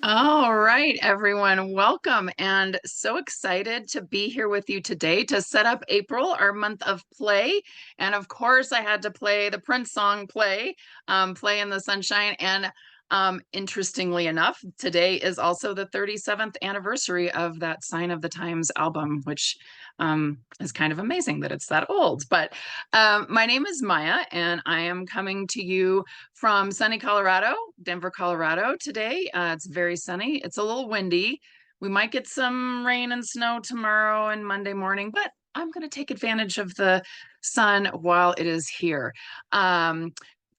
All right, everyone, welcome. And so excited to be here with you today to set up April, our month of play. And of course, I had to play the Prince song, Play in the Sunshine. And interestingly enough, today is also the 37th anniversary of that Sign of the Times album, which is kind of amazing that it's that old. But my name is Maya, and I am coming to you from sunny Colorado, Denver, Colorado today. It's very sunny. It's a little windy. We might get some rain and snow tomorrow and Monday morning, but I'm going to take advantage of the sun while it is here.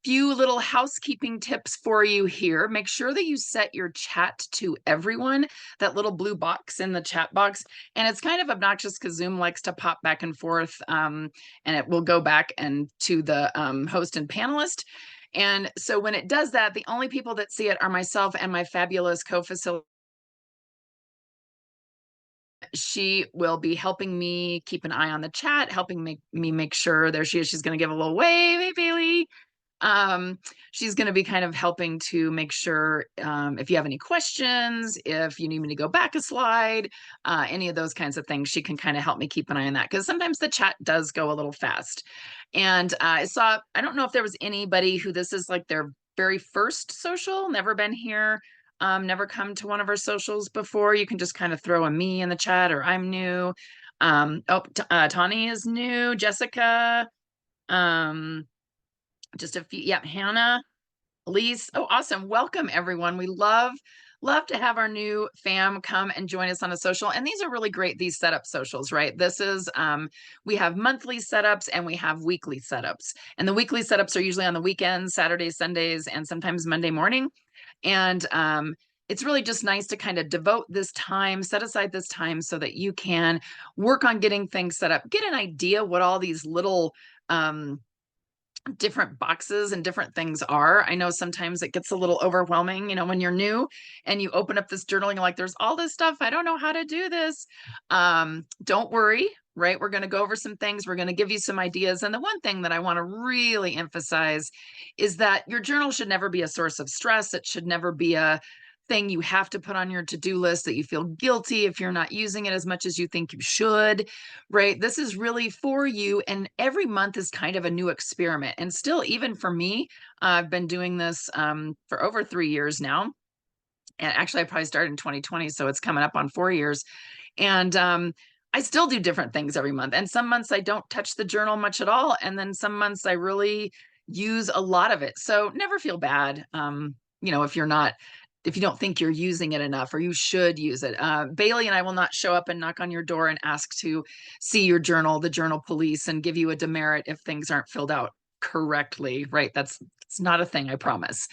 Few little housekeeping tips for you here. Make sure that you set your chat to everyone, that little blue box in the chat box. And it's kind of obnoxious because Zoom likes to pop back and forth, and it will go back and to the host and panelist. And so when it does that, the only people that see it are myself and my fabulous co-facilitator. She will be helping me keep an eye on the chat, helping me make sure there she is. She's going to give a little wave, hey, Bailey. She's going to be kind of helping to make sure if you have any questions, if you need me to go back a slide, any of those kinds of things, she can kind of help me keep an eye on that because sometimes the chat does go a little fast. And I don't know if there was anybody who this is like their very first social, never been here, never come to one of our socials before. You can just kind of throw a me in the chat or I'm new. Tawny is new, Jessica, just a few. Yeah, Hannah, Elise. Oh, awesome. Welcome, everyone. We love to have our new fam come and join us on a social. And these are really great, these setup socials, right? This is, we have monthly setups and we have weekly setups. And the weekly setups are usually on the weekends, Saturdays, Sundays, and sometimes Monday morning. And it's really just nice to kind of devote this time, set aside this time so that you can work on getting things set up, get an idea what all these little different boxes and different things are. I know sometimes it gets a little overwhelming, when you're new and you open up this journal and you're like, there's all this stuff. I don't know how to do this. Don't worry, right? We're going to go over some things. We're going to give you some ideas. And the one thing that I want to really emphasize is that your journal should never be a source of stress. It should never be a thing you have to put on your to-do list that you feel guilty if you're not using it as much as you think you should, right? This is really for you. And every month is kind of a new experiment. And still, even for me, I've been doing this for over 3 years now. And actually, I probably started in 2020, so it's coming up on 4 years. And I still do different things every month. And some months I don't touch the journal much at all. And then some months I really use a lot of it. So never feel bad, if you don't think you're using it enough or you should use it. Bailey and I will not show up and knock on your door and ask to see your journal, the journal police, and give you a demerit if things aren't filled out correctly, right? It's not a thing, I promise.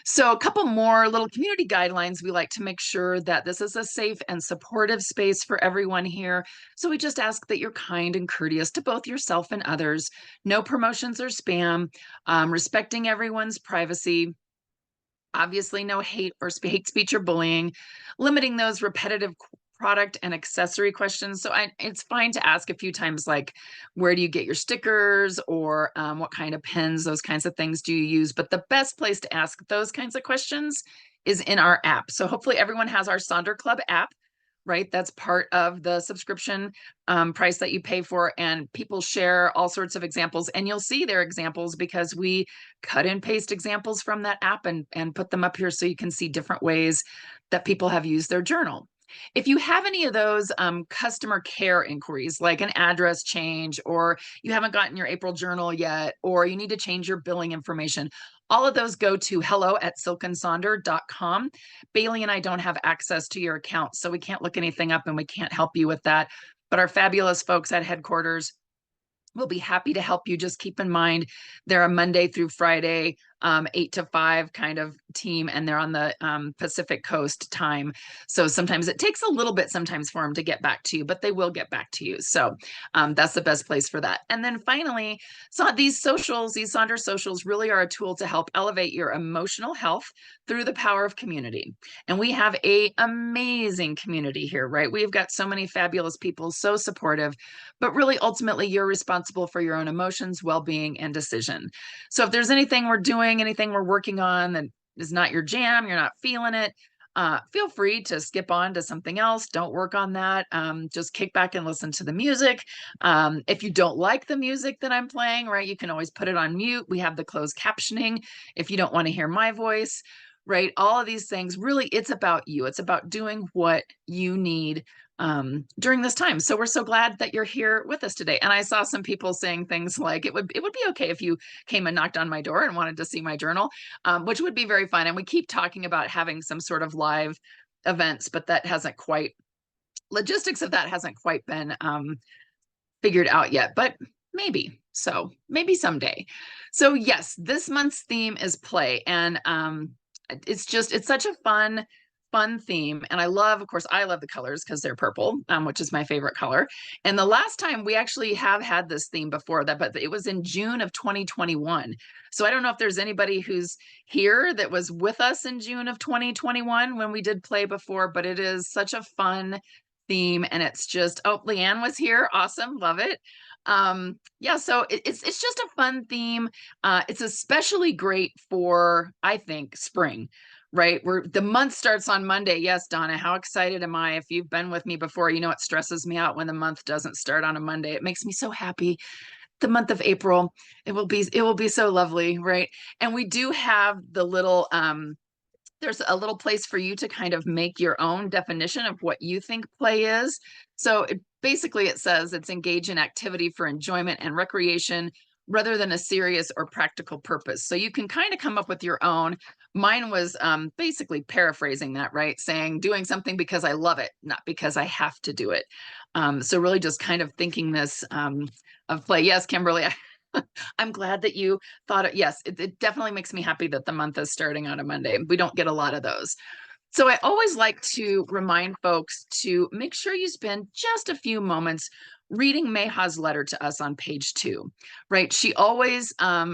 So a couple more little community guidelines. We like to make sure that this is a safe and supportive space for everyone here. So we just ask that you're kind and courteous to both yourself and others. No promotions or spam, respecting everyone's privacy. Obviously, no hate speech or bullying, limiting those repetitive product and accessory questions. So it's fine to ask a few times, like, where do you get your stickers, or what kind of pens, those kinds of things do you use? But the best place to ask those kinds of questions is in our app. So hopefully everyone has our Sonder Club app, right? That's part of the subscription price that you pay for. And people share all sorts of examples, and you'll see their examples because we cut and paste examples from that app and put them up here so you can see different ways that people have used their journal. If you have any of those customer care inquiries, like an address change, or you haven't gotten your April journal yet, or you need to change your billing information, all of those go to hello@silkandsonder.com. Bailey and I don't have access to your account, so we can't look anything up and we can't help you with that. But our fabulous folks at headquarters will be happy to help you. Just keep in mind, they're a Monday through Friday, 8 to 5 kind of team, and they're on the Pacific Coast time. So sometimes it takes a little bit sometimes for them to get back to you, but they will get back to you. So that's the best place for that. And then finally, so these Sonder socials really are a tool to help elevate your emotional health through the power of community. And we have an amazing community here, right? We've got so many fabulous people, so supportive, but really ultimately you're responsible for your own emotions, well-being, and decision. So if there's anything we're doing, anything we're working on that is not your jam, you're not feeling it, feel free to skip on to something else. Don't work on that. Just kick back and listen to the music. If you don't like the music that I'm playing, right, you can always put it on mute. We have the closed captioning if you don't want to hear my voice, right? All of these things, really, it's about you. It's about doing what you need during this time. So we're so glad that you're here with us today. And I saw some people saying things like it would be okay if you came and knocked on my door and wanted to see my journal, which would be very fun. And we keep talking about having some sort of live events, but that hasn't quite, logistics of that hasn't quite been figured out yet, but maybe. So maybe someday. So yes, this month's theme is play. And it's such a fun theme. And I love, of course, I love the colors because they're purple, which is my favorite color. And the last time we actually have had this theme before that, but it was in June of 2021. So I don't know if there's anybody who's here that was with us in June of 2021 when we did play before, but it is such a fun theme. And it's just, oh, Leanne was here. Awesome. Love it. Yeah, so it's just a fun theme. It's especially great for, I think, spring, right? Where the month starts on Monday. Yes, Donna, how excited am I? If you've been with me before, you know it stresses me out when the month doesn't start on a Monday. It makes me so happy. The month of April, it will be so lovely, right? And we do have the little there's a little place for you to kind of make your own definition of what you think play is. So basically it says it's engage in activity for enjoyment and recreation rather than a serious or practical purpose. So you can kind of come up with your own. Mine was basically paraphrasing that, right? Saying doing something because I love it, not because I have to do it. So really just kind of thinking this of play. Yes, Kimberly, I'm glad that you thought it. Yes, it definitely makes me happy that the month is starting on a Monday. We don't get a lot of those. So I always like to remind folks to make sure you spend just a few moments reading Meha's letter to us on page 2, right? She always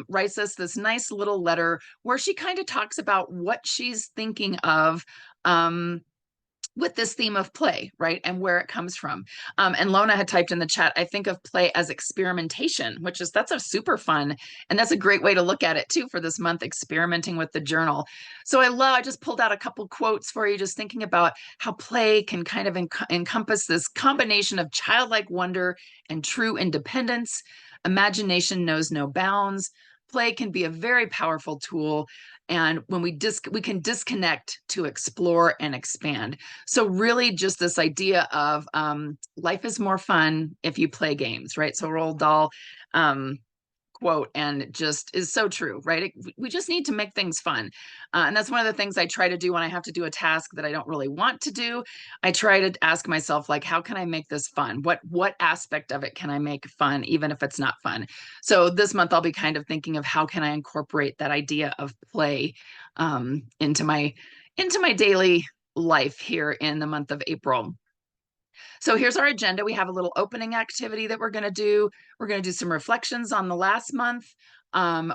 writes us this nice little letter where she kind of talks about what she's thinking of with this theme of play, right? And where it comes from. And Lona had typed in the chat, I think of play as experimentation, that's a super fun, and that's a great way to look at it too for this month, experimenting with the journal. So I just pulled out a couple quotes for you, just thinking about how play can kind of encompass this combination of childlike wonder and true independence. Imagination knows no bounds. Play can be a very powerful tool. And when we can disconnect to explore and expand. So really just this idea of life is more fun if you play games, right? So Roald Dahl quote, and it just is so true, right? We just need to make things fun. And that's one of the things I try to do when I have to do a task that I don't really want to do. I try to ask myself, like, how can I make this fun? What aspect of it can I make fun, even if it's not fun? So this month I'll be kind of thinking of how can I incorporate that idea of play into my daily life here in the month of April. So here's our agenda. We have a little opening activity that we're going to do. We're going to do some reflections on the last month.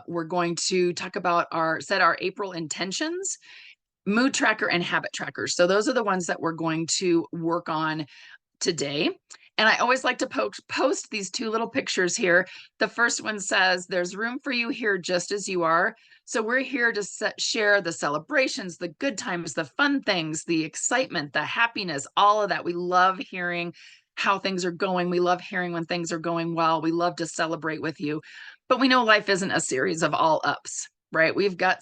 We're going to talk about set our April intentions, mood tracker, and habit trackers. So those are the ones that we're going to work on today. And I always like to post these two little pictures here. The first one says, there's room for you here just as you are. So we're here to share the celebrations, the good times, the fun things, the excitement, the happiness, all of that. We love hearing how things are going. We love hearing when things are going well. We love to celebrate with you. But we know life isn't a series of all ups, right? We've got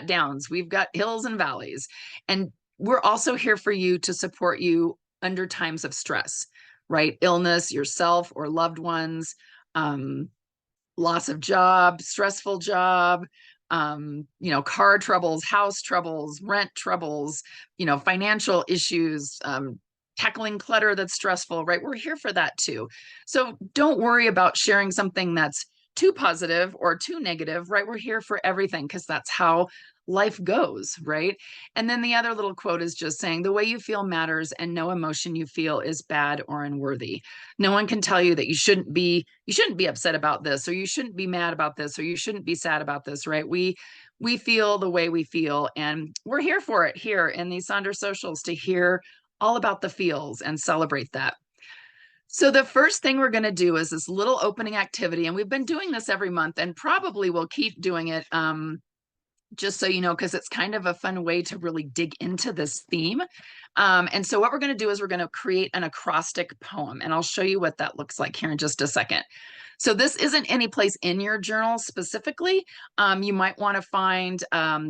downs, we've got hills and valleys. And we're also here for you to support you under times of stress, right? Illness, yourself or loved ones, loss of job, stressful job, car troubles, house troubles, rent troubles, financial issues, tackling clutter that's stressful, right? We're here for that too. So don't worry about sharing something that's too positive or too negative, right? We're here for everything because that's how life goes, right? And then the other little quote is just saying the way you feel matters and no emotion you feel is bad or unworthy. No one can tell you that you shouldn't be upset about this, or you shouldn't be mad about this, or you shouldn't be sad about this, right? We feel the way we feel, and we're here for it here in these Sonder Socials to hear all about the feels and celebrate that. So the first thing we're going to do is this little opening activity, and we've been doing this every month and probably will keep doing it just so you know, because it's kind of a fun way to really dig into this theme. And so what we're going to do is we're going to create an acrostic poem, and I'll show you what that looks like here in just a second. So this isn't any place in your journal specifically. You might want to find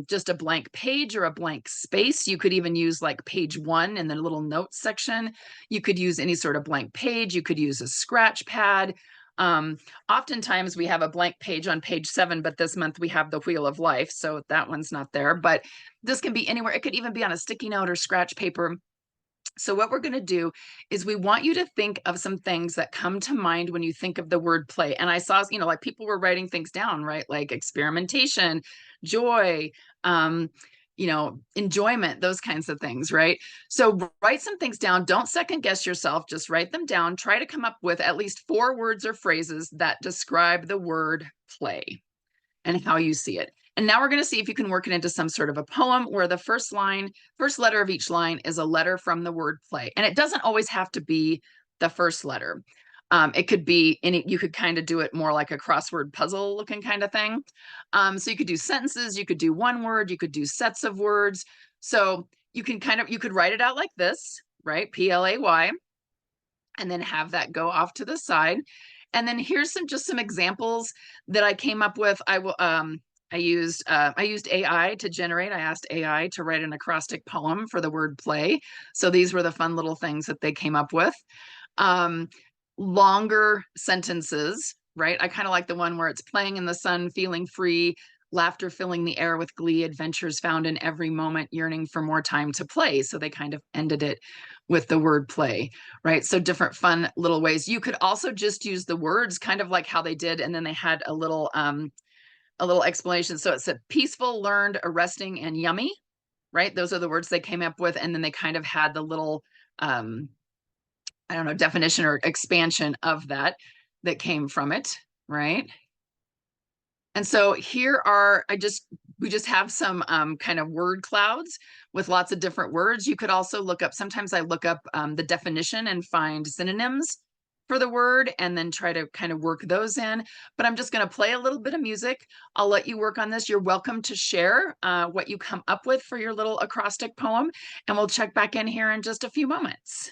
just a blank page or a blank space. You could even use like page 1 in the little notes section. You could use any sort of blank page. You could use a scratch pad. Oftentimes we have a blank page on page 7, but this month we have the Wheel of Life, so that one's not there. But this can be anywhere. It could even be on a sticky note or scratch paper. So what we're going to do is we want you to think of some things that come to mind when you think of the word play. And I saw, like people were writing things down, right? Like experimentation, joy, enjoyment, those kinds of things, right? So write some things down. Don't second guess yourself. Just write them down. Try to come up with at least 4 words or phrases that describe the word play and how you see it. And now we're going to see if you can work it into some sort of a poem where the first letter of each line is a letter from the word play. And it doesn't always have to be the first letter. It could be you could kind of do it more like a crossword puzzle looking kind of thing. So you could do sentences, you could do one word, you could do sets of words. So you could write it out like this, right? Play, and then have that go off to the side. And then here's some examples that I came up with. I used AI to generate. I asked AI to write an acrostic poem for the word play. So these were the fun little things that they came up with. Longer sentences, right? I kind of like the one where it's playing in the sun, feeling free, laughter filling the air with glee, adventures found in every moment, yearning for more time to play. So they kind of ended it with the word play, right? So different fun little ways. You could also just use the words kind of like how they did, and then they had a little explanation. So it said peaceful, learned, arresting, and yummy, right? Those are the words they came up with. And then they kind of had the little, definition or expansion of that came from it, right? And so here we just have some kind of word clouds with lots of different words. You could also look up, sometimes I look up the definition and find synonyms for the word and then try to kind of work those in. But I'm just going to play a little bit of music. I'll let you work on this. You're welcome to share what you come up with for your little acrostic poem, and we'll check back in here in just a few moments.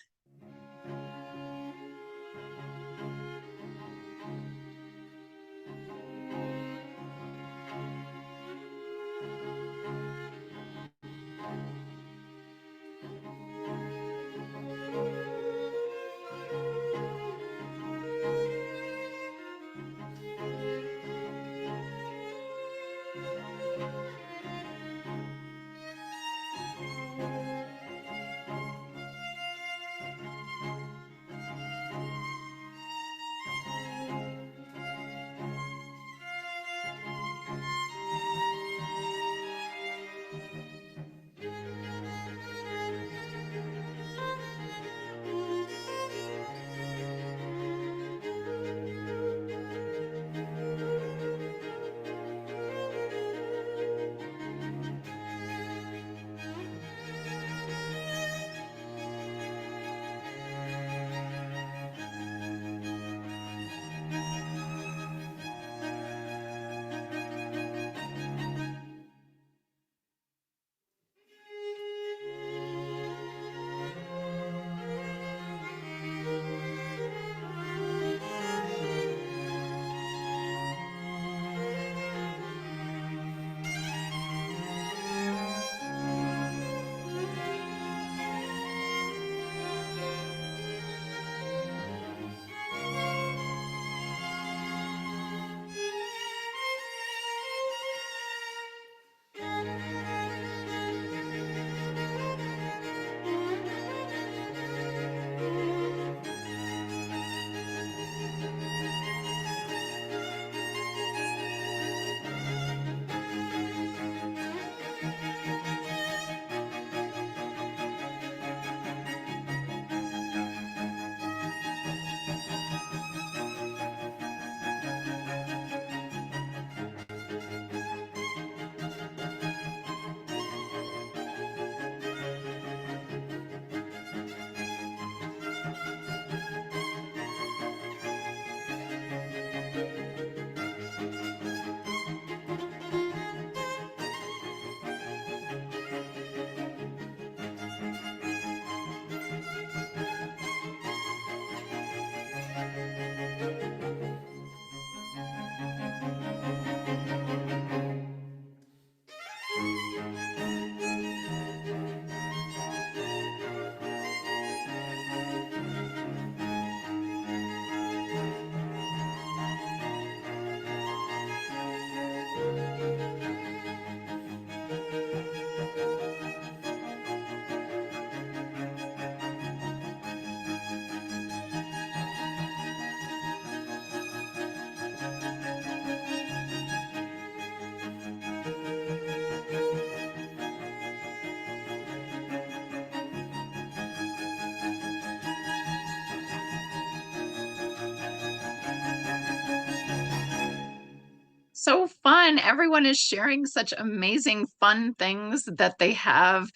So fun. Everyone is sharing such amazing, fun things that they have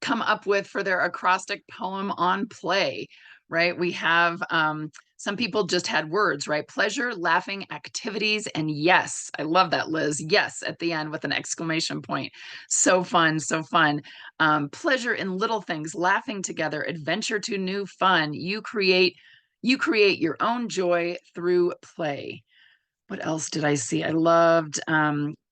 come up with for their acrostic poem on play, right? We have some people just had words, right? Pleasure, laughing, activities, and yes. I love that, Liz. Yes, at the end with an exclamation point. So fun, so fun. Pleasure in little things, laughing together, adventure to new fun. You create your own joy through play. What else did I see? I loved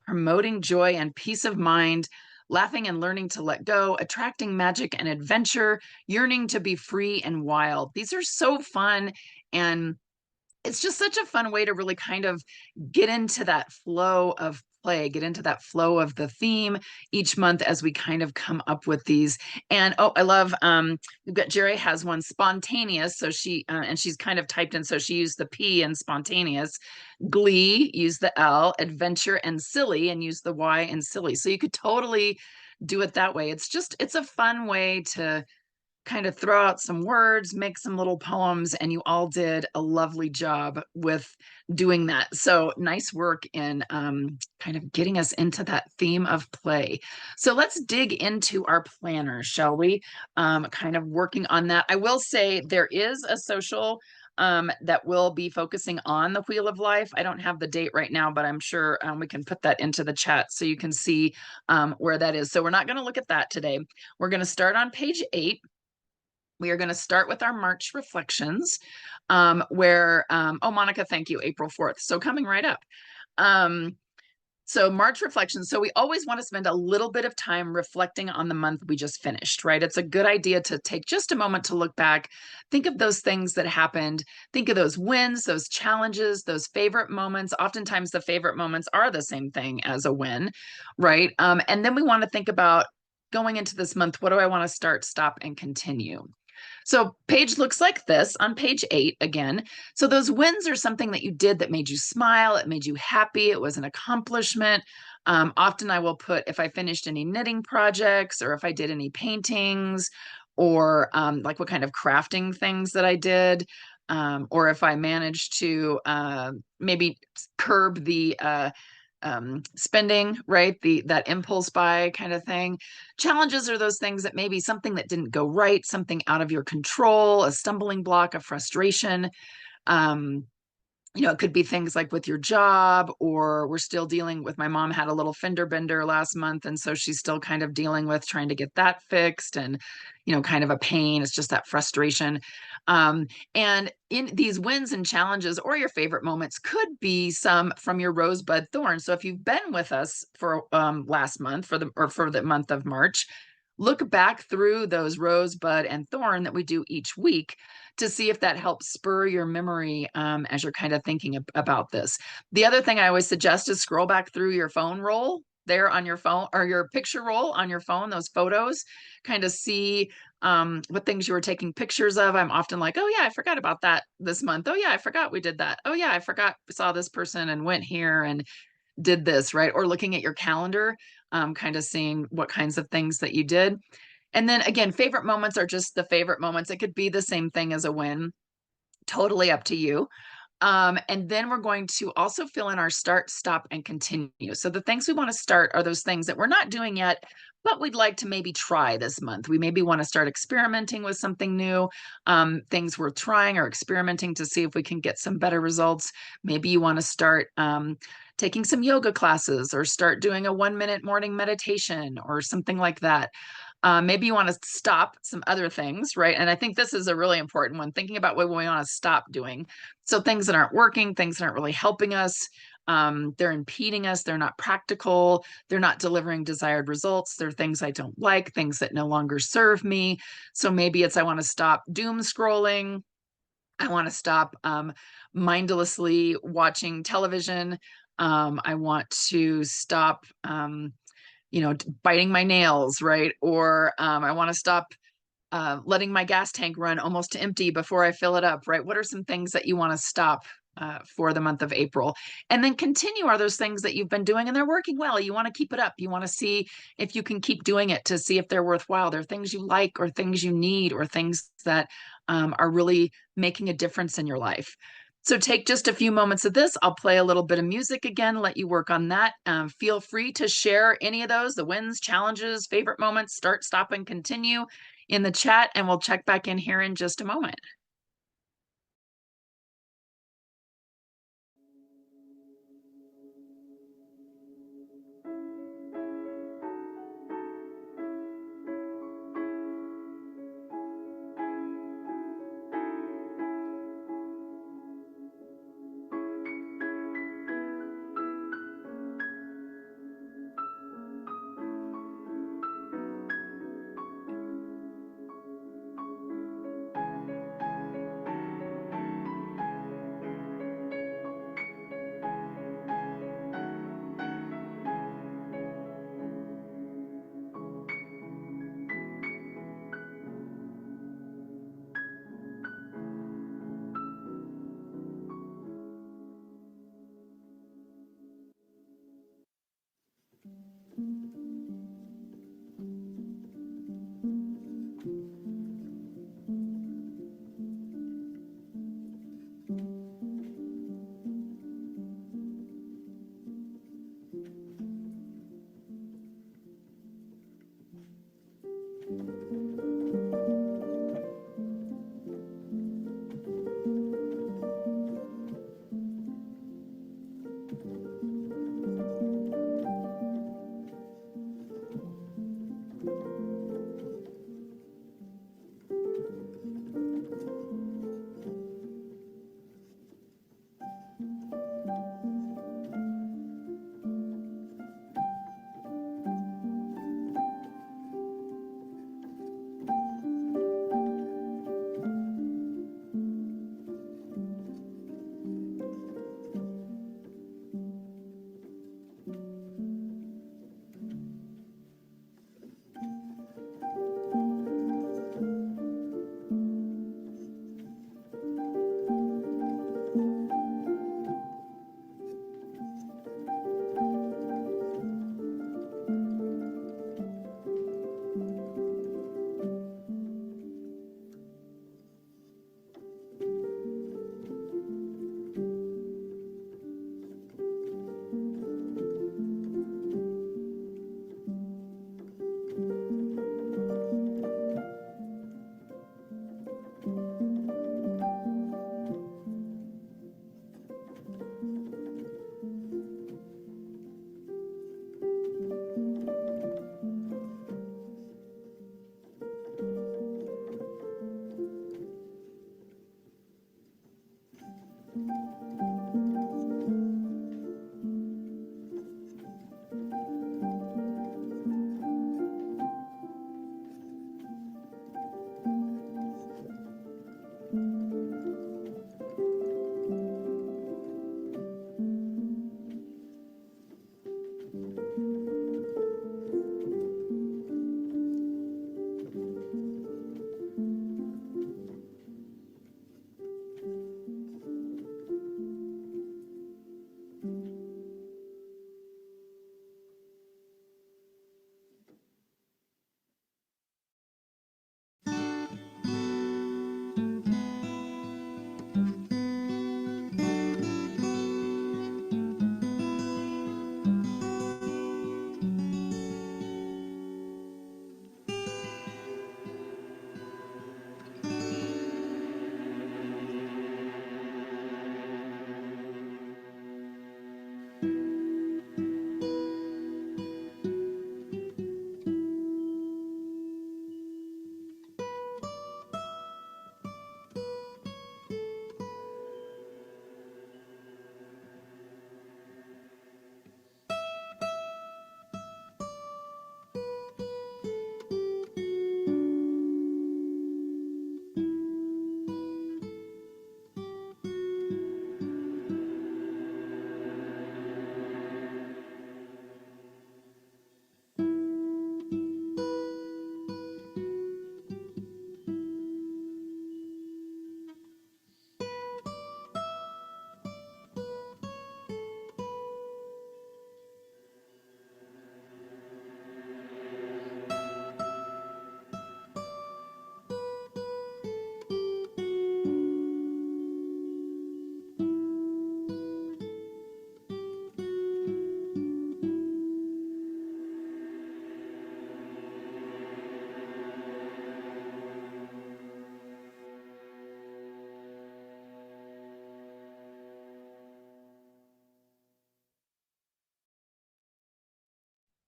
promoting joy and peace of mind, laughing and learning to let go, attracting magic and adventure, yearning to be free and wild. These are so fun. And it's just such a fun way to really kind of get into that flow of play, get into that flow of the theme each month as we kind of come up with these. And oh, I love we've got Jerry has one spontaneous. So she and she's kind of typed in, so she used the P in spontaneous. Glee, use the L, adventure and silly, and use the Y in silly. So you could totally do it that way. It's a fun way to kind of throw out some words, make some little poems, and you all did a lovely job with doing that. So nice work in kind of getting us into that theme of play. So let's dig into our planner, shall we? Kind of working on that. I will say there is a social that will be focusing on the Wheel of Life. I don't have the date right now, but I'm sure we can put that into the chat so you can see where that is. So we're not going to look at that today. We're going to start on page 8. We are going to start with our March reflections, oh, Monica, thank you, April 4th. So coming right up. So March reflections. So we always want to spend a little bit of time reflecting on the month we just finished, right? It's a good idea to take just a moment to look back, think of those things that happened, think of those wins, those challenges, those favorite moments. Oftentimes the favorite moments are the same thing as a win, right? And then we want to think about going into this month, what do I want to start, stop, and continue? So page looks like this on page 8 again. So those wins are something that you did that made you smile, it made you happy, it was an accomplishment. Often I will put if I finished any knitting projects or if I did any paintings or like what kind of crafting things that I did. Or if I managed to maybe curb the spending, right? That impulse buy kind of thing. Challenges are those things that maybe something that didn't go right, something out of your control, a stumbling block, a frustration. Um, it could be things like with your job, or we're still dealing with, my mom had a little fender bender last month. And so she's still kind of dealing with trying to get that fixed and, kind of a pain. It's just that frustration. And in these wins and challenges or your favorite moments could be some from your rosebud thorn. So if you've been with us for last month for the month of March, look back through those rosebud and thorn that we do each week to see if that helps spur your memory as you're kind of thinking about this. The other thing I always suggest is scroll back through your phone roll there on your phone, or your picture roll on your phone, those photos, kind of see what things you were taking pictures of. I'm often like, oh yeah, I forgot about that this month. Oh yeah, I forgot we did that. Oh yeah, I forgot we saw this person and went here and did this, right? Or looking at your calendar, kind of seeing what kinds of things that you did. And then again, favorite moments are just the favorite moments. It could be the same thing as a win, totally up to you. And then we're going to also fill in our start, stop, and continue. So the things we want to start are those things that we're not doing yet, but we'd like to maybe try this month. We maybe want to start experimenting with something new, things we're trying or experimenting to see if we can get some better results. Maybe you want to start taking some yoga classes or start doing a 1-minute morning meditation or something like that. Maybe you want to stop some other things, right? And I think this is a really important one, thinking about what we want to stop doing. So things that aren't working, things that aren't really helping us. They're impeding us. They're not practical. They're not delivering desired results. They're things I don't like, things that no longer serve me. So maybe it's I want to stop doom scrolling. I want to stop mindlessly watching television. I want to stop, biting my nails, right? Or I want to stop letting my gas tank run almost to empty before I fill it up, right? What are some things that you want to stop for the month of April? And then continue are those things that you've been doing and they're working well. You want to keep it up. You want to see if you can keep doing it to see if they're worthwhile. They're things you like or things you need or things that are really making a difference in your life. So take just a few moments of this. I'll play a little bit of music again, let you work on that. Feel free to share any of those, the wins, challenges, favorite moments, start, stop, and continue in the chat, and we'll check back in here in just a moment.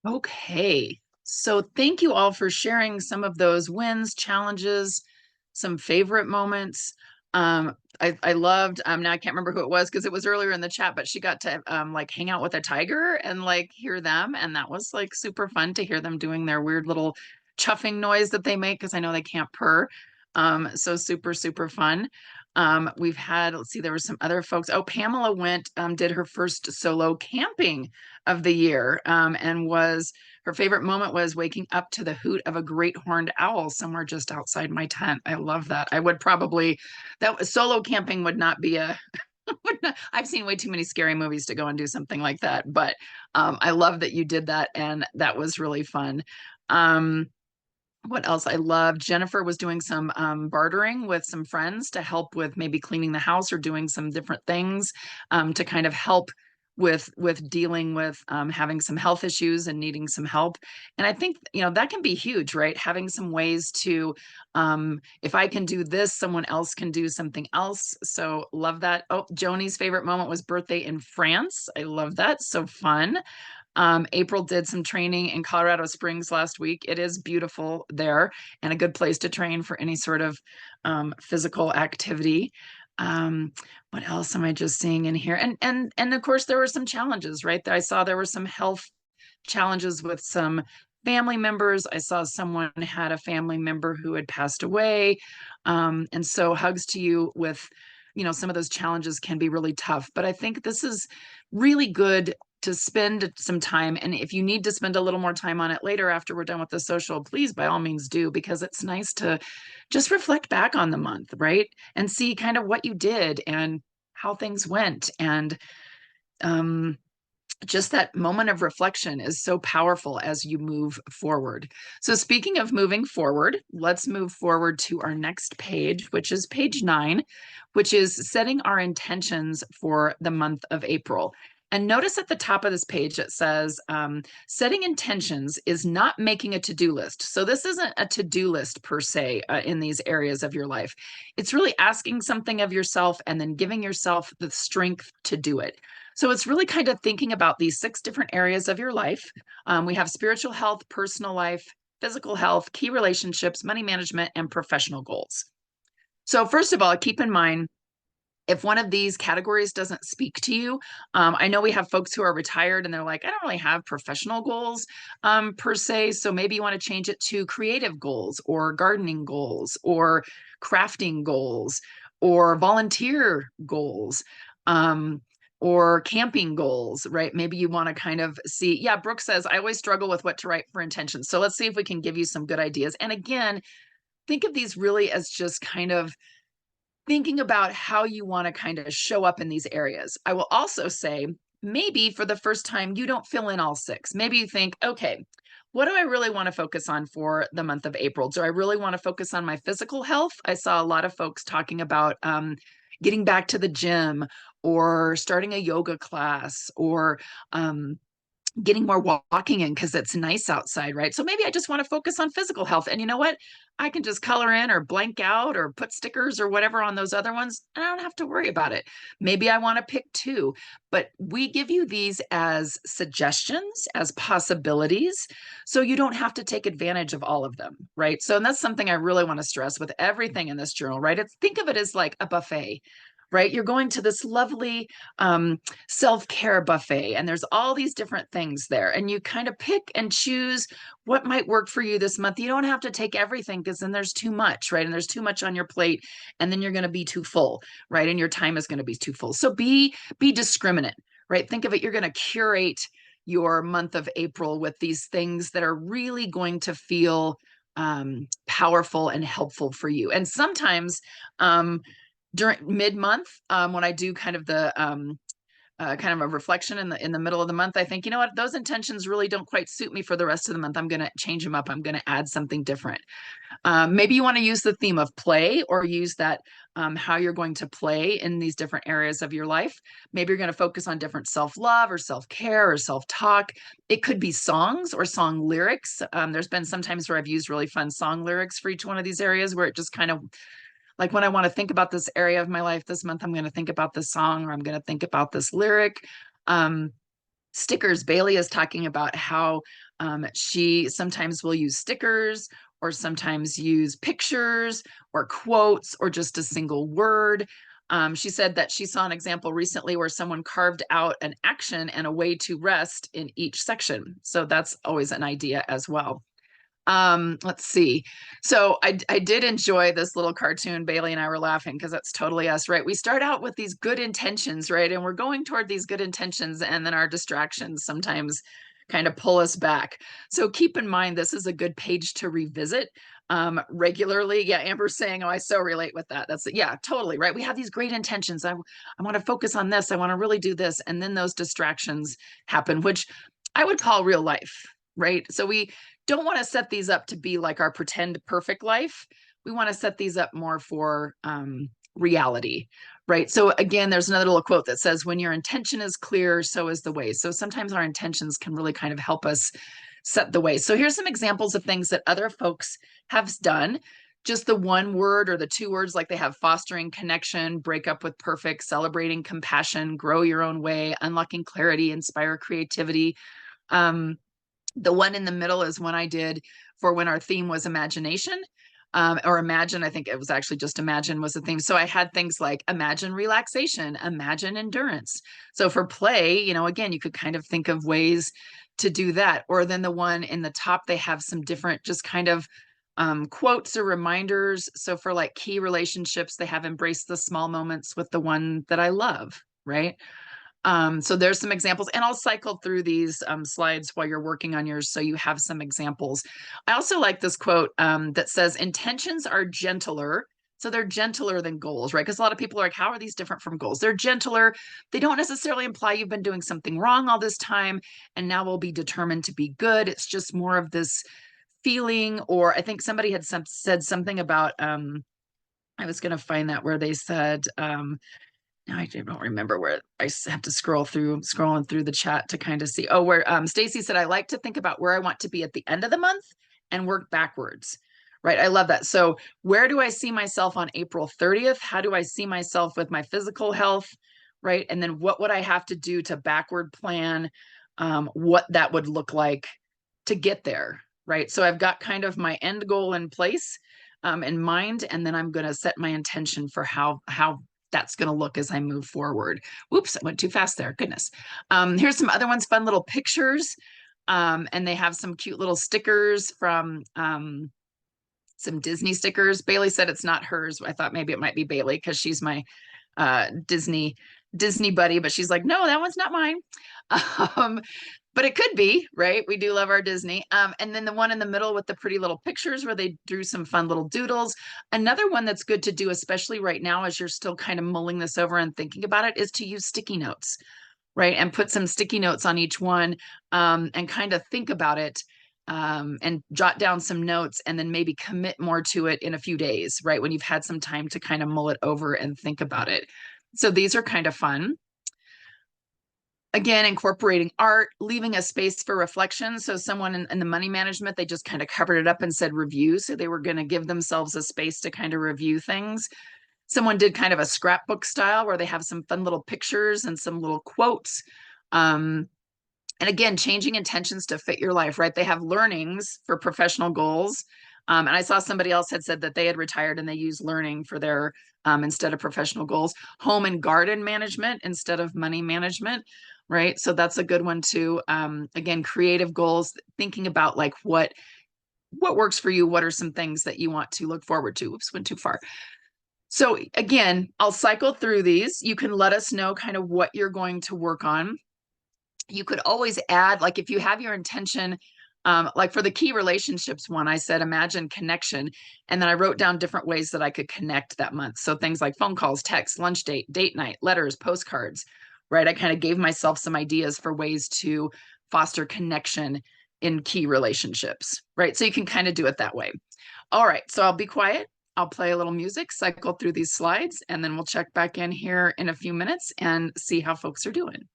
Okay. So thank you all for sharing some of those wins, challenges, some favorite moments. I loved, now I can't remember who it was because it was earlier in the chat, but she got to like hang out with a tiger and like hear them. And that was like super fun to hear them doing their weird little chuffing noise that they make because I know they can't purr. So super, super fun. We've had, let's see, there were some other folks. Oh, Pamela went, did her first solo camping of the year, and was her favorite moment was waking up to the hoot of a great horned owl somewhere just outside my tent. I love that. I would probably, that solo camping would not be a, I've seen way too many scary movies to go and do something like that, but I love that you did that, and that was really fun. Um, what else I loved? Jennifer was doing some bartering with some friends to help with maybe cleaning the house or doing some different things to kind of help with dealing with having some health issues and needing some help. And I think that can be huge, right? Having some ways to, if I can do this, someone else can do something else. So love that. Oh, Joni's favorite moment was birthday in France. I love that. So fun. April did some training in Colorado Springs last week. It is beautiful there and a good place to train for any sort of physical activity. Um, what else am I just seeing in here? And of course there were some challenges, right? I saw there were some health challenges with some family members. I saw someone had a family member who had passed away. And so hugs to you with, some of those challenges can be really tough. But I think this is really good to spend some time. And if you need to spend a little more time on it later after we're done with the social, please by all means do, because it's nice to just reflect back on the month, right? And see kind of what you did and how things went. And um, just that moment of reflection is so powerful as you move forward. So, speaking of moving forward, let's move forward to our next page, which is page 9, which is setting our intentions for the month of April. And notice at the top of this page, it says setting intentions is not making a to do list. So, this isn't a to do list per se in these areas of your life. It's really asking something of yourself and then giving yourself the strength to do it. So it's really kind of thinking about these 6 different areas of your life. We have spiritual health, personal life, physical health, key relationships, money management, and professional goals. So, first of all, keep in mind if one of these categories doesn't speak to you, I know we have folks who are retired and they're like, I don't really have professional goals per se. So maybe you want to change it to creative goals or gardening goals or crafting goals or volunteer goals. Or camping goals, right? Maybe you want to kind of see. Yeah, Brooke says, I always struggle with what to write for intentions. So let's see if we can give you some good ideas. And again, think of these really as just kind of thinking about how you want to kind of show up in these areas. I will also say, maybe for the first time, you don't fill in all 6. Maybe you think, okay, what do I really want to focus on for the month of April? Do I really want to focus on my physical health? I saw a lot of folks talking about getting back to the gym or starting a yoga class or getting more walking in because it's nice outside, right? So maybe I just want to focus on physical health. And you know what? I can just color in or blank out or put stickers or whatever on those other ones. And I don't have to worry about it. Maybe I want to pick 2, but we give you these as suggestions, as possibilities. So you don't have to take advantage of all of them, right? So, and that's something I really want to stress with everything in this journal, right? Think of it as like a buffet, right? You're going to this lovely self-care buffet and there's all these different things there and you kind of pick and choose what might work for you this month. You don't have to take everything because then there's too much, right? And there's too much on your plate and then you're going to be too full, right? And your time is going to be too full. So be discriminate, right? Think of it, you're going to curate your month of April with these things that are really going to feel powerful and helpful for you. And sometimes during mid-month, when I do kind of the kind of a reflection in the middle of the month, I think, you know what, those intentions really don't quite suit me for the rest of the month. I'm going to change them up. I'm going to add something different. Maybe you want to use the theme of play or use that how you're going to play in these different areas of your life. Maybe you're going to focus on different self-love or self-care or self-talk. It could be songs or song lyrics. There's been some times where I've used really fun song lyrics for each one of these areas where it just kind of like when I want to think about this area of my life this month, I'm going to think about this song or I'm going to think about this lyric. Um, Stickers. Bailey is talking about how she sometimes will use stickers or sometimes use pictures or quotes or just a single word. She said that she saw an example recently where someone carved out an action and a way to rest in each section. So that's always an idea as well. Let's see. So I did enjoy this little cartoon. Bailey and I were laughing because that's totally us, right? We start out with these good intentions, right? And we're going toward these good intentions, and then our distractions sometimes kind of pull us back. So keep in mind, this is a good page to revisit regularly. Yeah, Amber's saying, oh, I so relate with that. That's, yeah, totally, right? We have these great intentions. I want to focus on this. I want to really do this. And then those distractions happen, which I would call real life, right? So we don't want to set these up to be like our pretend perfect life. We want to set these up more for reality, right? So again, there's another little quote that says, when your intention is clear, so is the way. So sometimes our intentions can really kind of help us set the way. So here's some examples of things that other folks have done. Just the one word or the two words, like they have fostering connection, break up with perfect, celebrating compassion, grow your own way, unlocking clarity, inspire creativity. The one in the middle is one I did for when our theme was imagination. Or imagine, I think it was actually just imagine was the theme. So I had things like imagine relaxation, imagine endurance. So for play, again, you could kind of think of ways to do that. Or then the one in the top, they have some different just kind of quotes or reminders. So for like key relationships, they have embrace the small moments with the one that I love, right? So there's some examples, and I'll cycle through these slides while you're working on yours so you have some examples. I also like this quote that says, intentions are gentler. So they're gentler than goals, right? Because a lot of people are like, how are these different from goals? They're gentler. They don't necessarily imply you've been doing something wrong all this time and now we'll be determined to be good. It's just more of this feeling, or I think somebody had said something about, I was going to find that where they said, I don't remember where. I have to scrolling through the chat to kind of see. Oh, where Stacy said, I like to think about where I want to be at the end of the month and work backwards. Right. I love that. So where do I see myself on April 30th? How do I see myself with my physical health? Right. And then what would I have to do to backward plan what that would look like to get there? Right. So I've got kind of my end goal in place in mind, and then I'm going to set my intention for how that's going to look as I move forward. Whoops, I went too fast there. Goodness. Here's some other ones, fun little pictures. And they have some cute little stickers from some Disney stickers. Bailey said it's not hers. I thought maybe it might be Bailey because she's my Disney buddy, but she's like, no, that one's not mine. But it could be, right? We do love our Disney. And then the one in the middle with the pretty little pictures where they drew some fun little doodles. Another one that's good to do, especially right now as you're still kind of mulling this over and thinking about it, is to use sticky notes, right? And put some sticky notes on each one and kind of think about it and jot down some notes and then maybe commit more to it in a few days, right? When you've had some time to kind of mull it over and think about it. So these are kind of fun. Again, incorporating art, leaving a space for reflection. So someone in the money management, they just kind of covered it up and said review. So they were going to give themselves a space to kind of review things. Someone did kind of a scrapbook style where they have some fun little pictures and some little quotes. And again, changing intentions to fit your life, right? They have learnings for professional goals. And I saw somebody else had said that they had retired and they use learning for their instead of professional goals. Home and garden management instead of money management, right? So that's a good one too. Again, creative goals, thinking about like what works for you. What are some things that you want to look forward to? Oops, went too far. So again, I'll cycle through these. You can let us know kind of what you're going to work on. You could always add, like if you have your intention, like for the key relationships one, I said, imagine connection. And then I wrote down different ways that I could connect that month. So things like phone calls, text, lunch date night, letters, postcards, right? I kind of gave myself some ideas for ways to foster connection in key relationships, right? So you can kind of do it that way. All right, so I'll be quiet. I'll play a little music, cycle through these slides, and then we'll check back in here in a few minutes and see how folks are doing.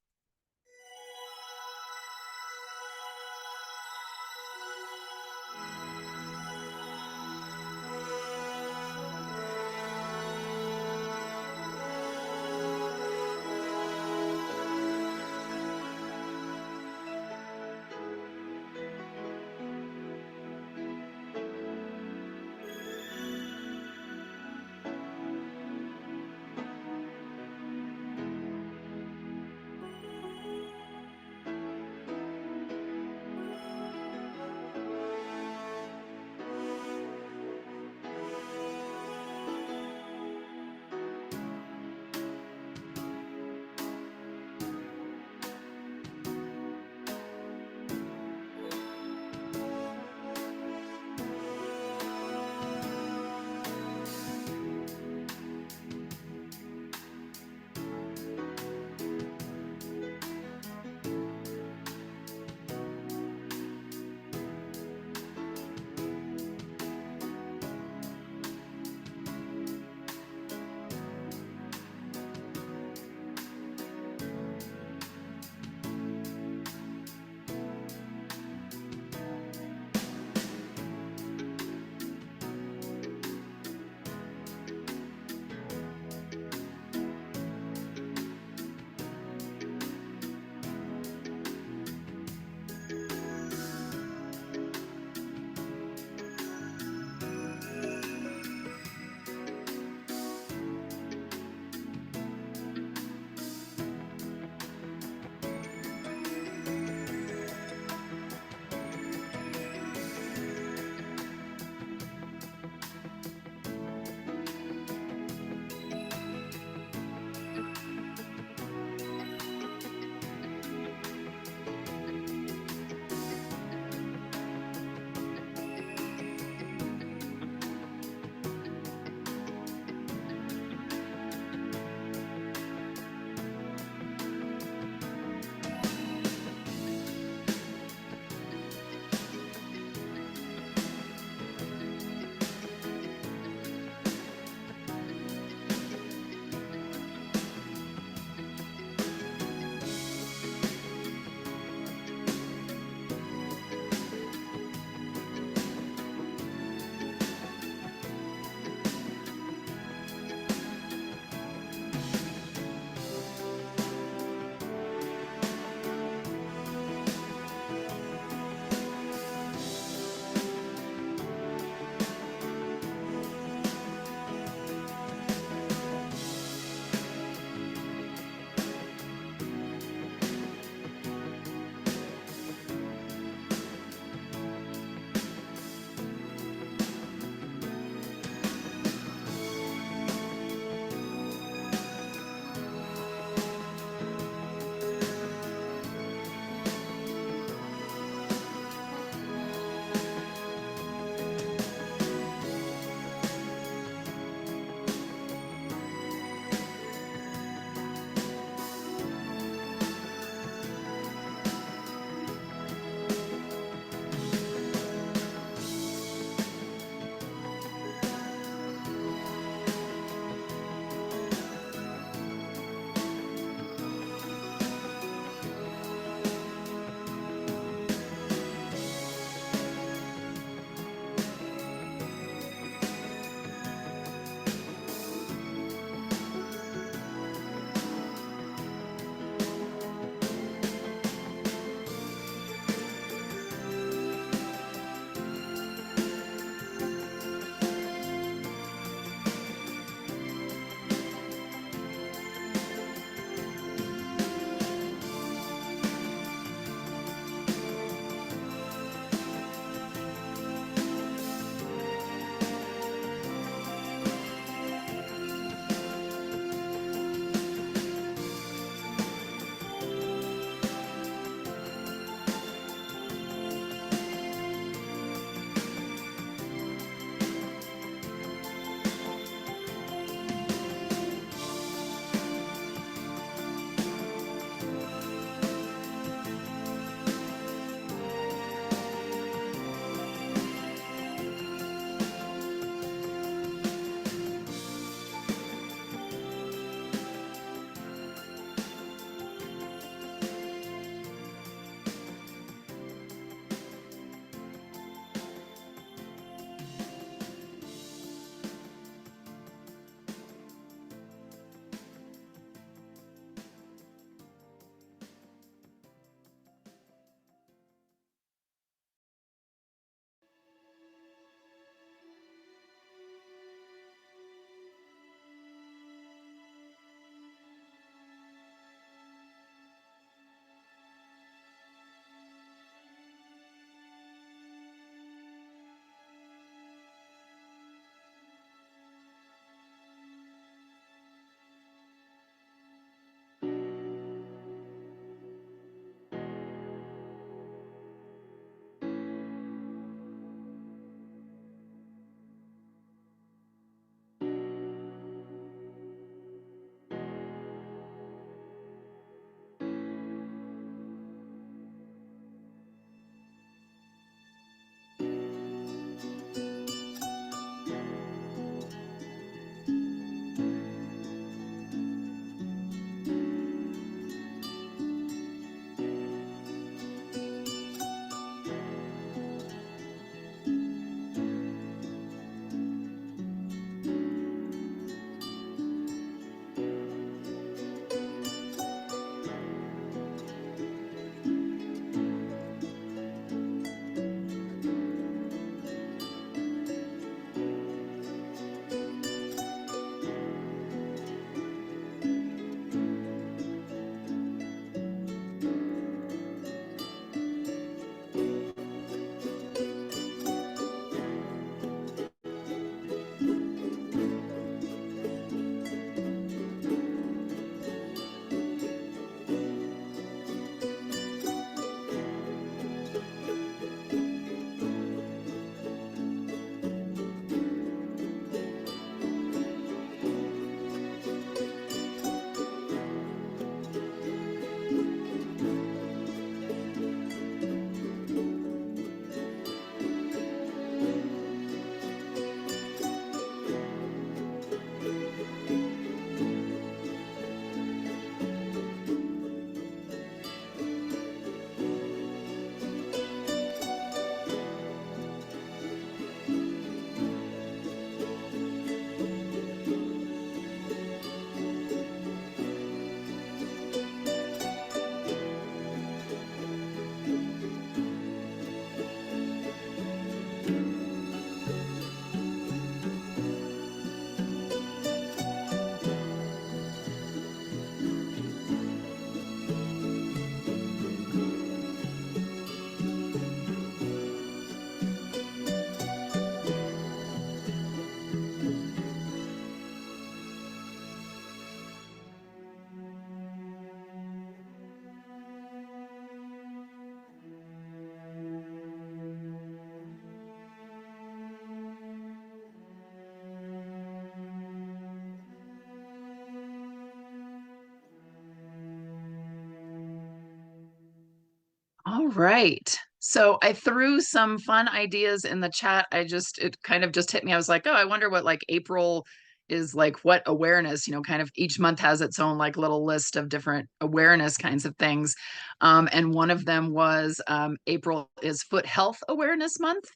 right. So I threw some fun ideas in the chat. It kind of just hit me. I was like, oh, I wonder what like April is like, what awareness, kind of each month has its own like little list of different awareness kinds of things. And one of them was April is Foot Health Awareness Month.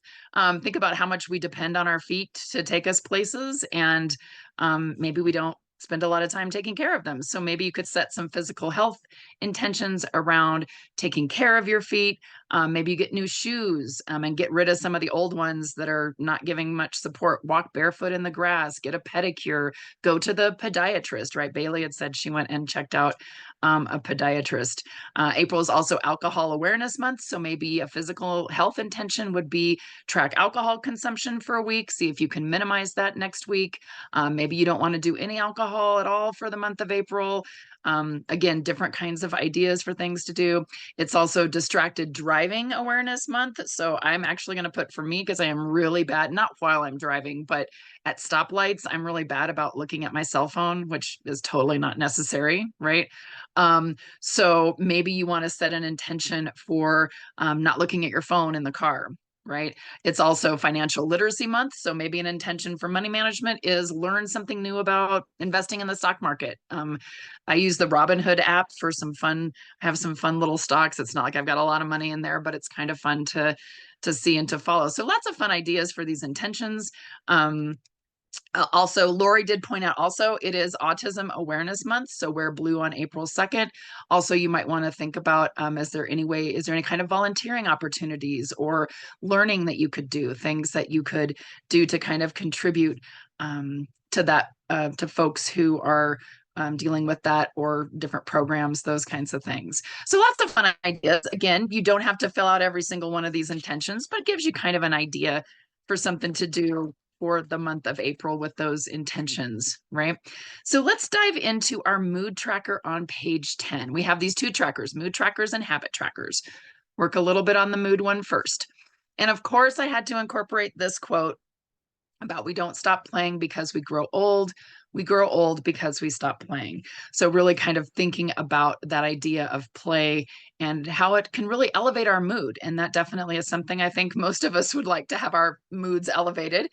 Think about how much we depend on our feet to take us places, and maybe we don't spend a lot of time taking care of them. So maybe you could set some physical health intentions around taking care of your feet. Maybe you get new shoes and get rid of some of the old ones that are not giving much support. Walk barefoot in the grass, get a pedicure, go to the podiatrist, right? Bailey had said she went and checked out a podiatrist. April is also Alcohol Awareness Month. So maybe a physical health intention would be track alcohol consumption for a week, see if you can minimize that next week. Maybe you don't want to do any alcohol at all for the month of April. Again, different kinds of ideas for things to do. It's also Distracted Driving Awareness Month. So I'm actually going to put, for me, because I am really bad, not while I'm driving, but at stoplights, I'm really bad about looking at my cell phone, which is totally not necessary, right? So maybe you want to set an intention for not looking at your phone in the car, right? It's also Financial Literacy Month. So maybe an intention for money management is learn something new about investing in the stock market. I use the Robinhood app for some fun, have some fun little stocks. It's not like I've got a lot of money in there, but it's kind of fun to see and to follow. So lots of fun ideas for these intentions. Also, Lori did point out also it is Autism Awareness Month, so wear blue on April 2nd. Also, you might want to think about is there any kind of volunteering opportunities or learning that you could do, things that you could do to kind of contribute to that, to folks who are dealing with that, or different programs, those kinds of things. So lots of fun ideas. Again, you don't have to fill out every single one of these intentions, but it gives you kind of an idea for something to do for the month of April with those intentions, right? So let's dive into our mood tracker on page 10. We have these two trackers, mood trackers and habit trackers. Work a little bit on the mood one first. And of course, I had to incorporate this quote about we don't stop playing because we grow old. We grow old because we stop playing. So really kind of thinking about that idea of play and how it can really elevate our mood. And that definitely is something I think most of us would like to have our moods elevated.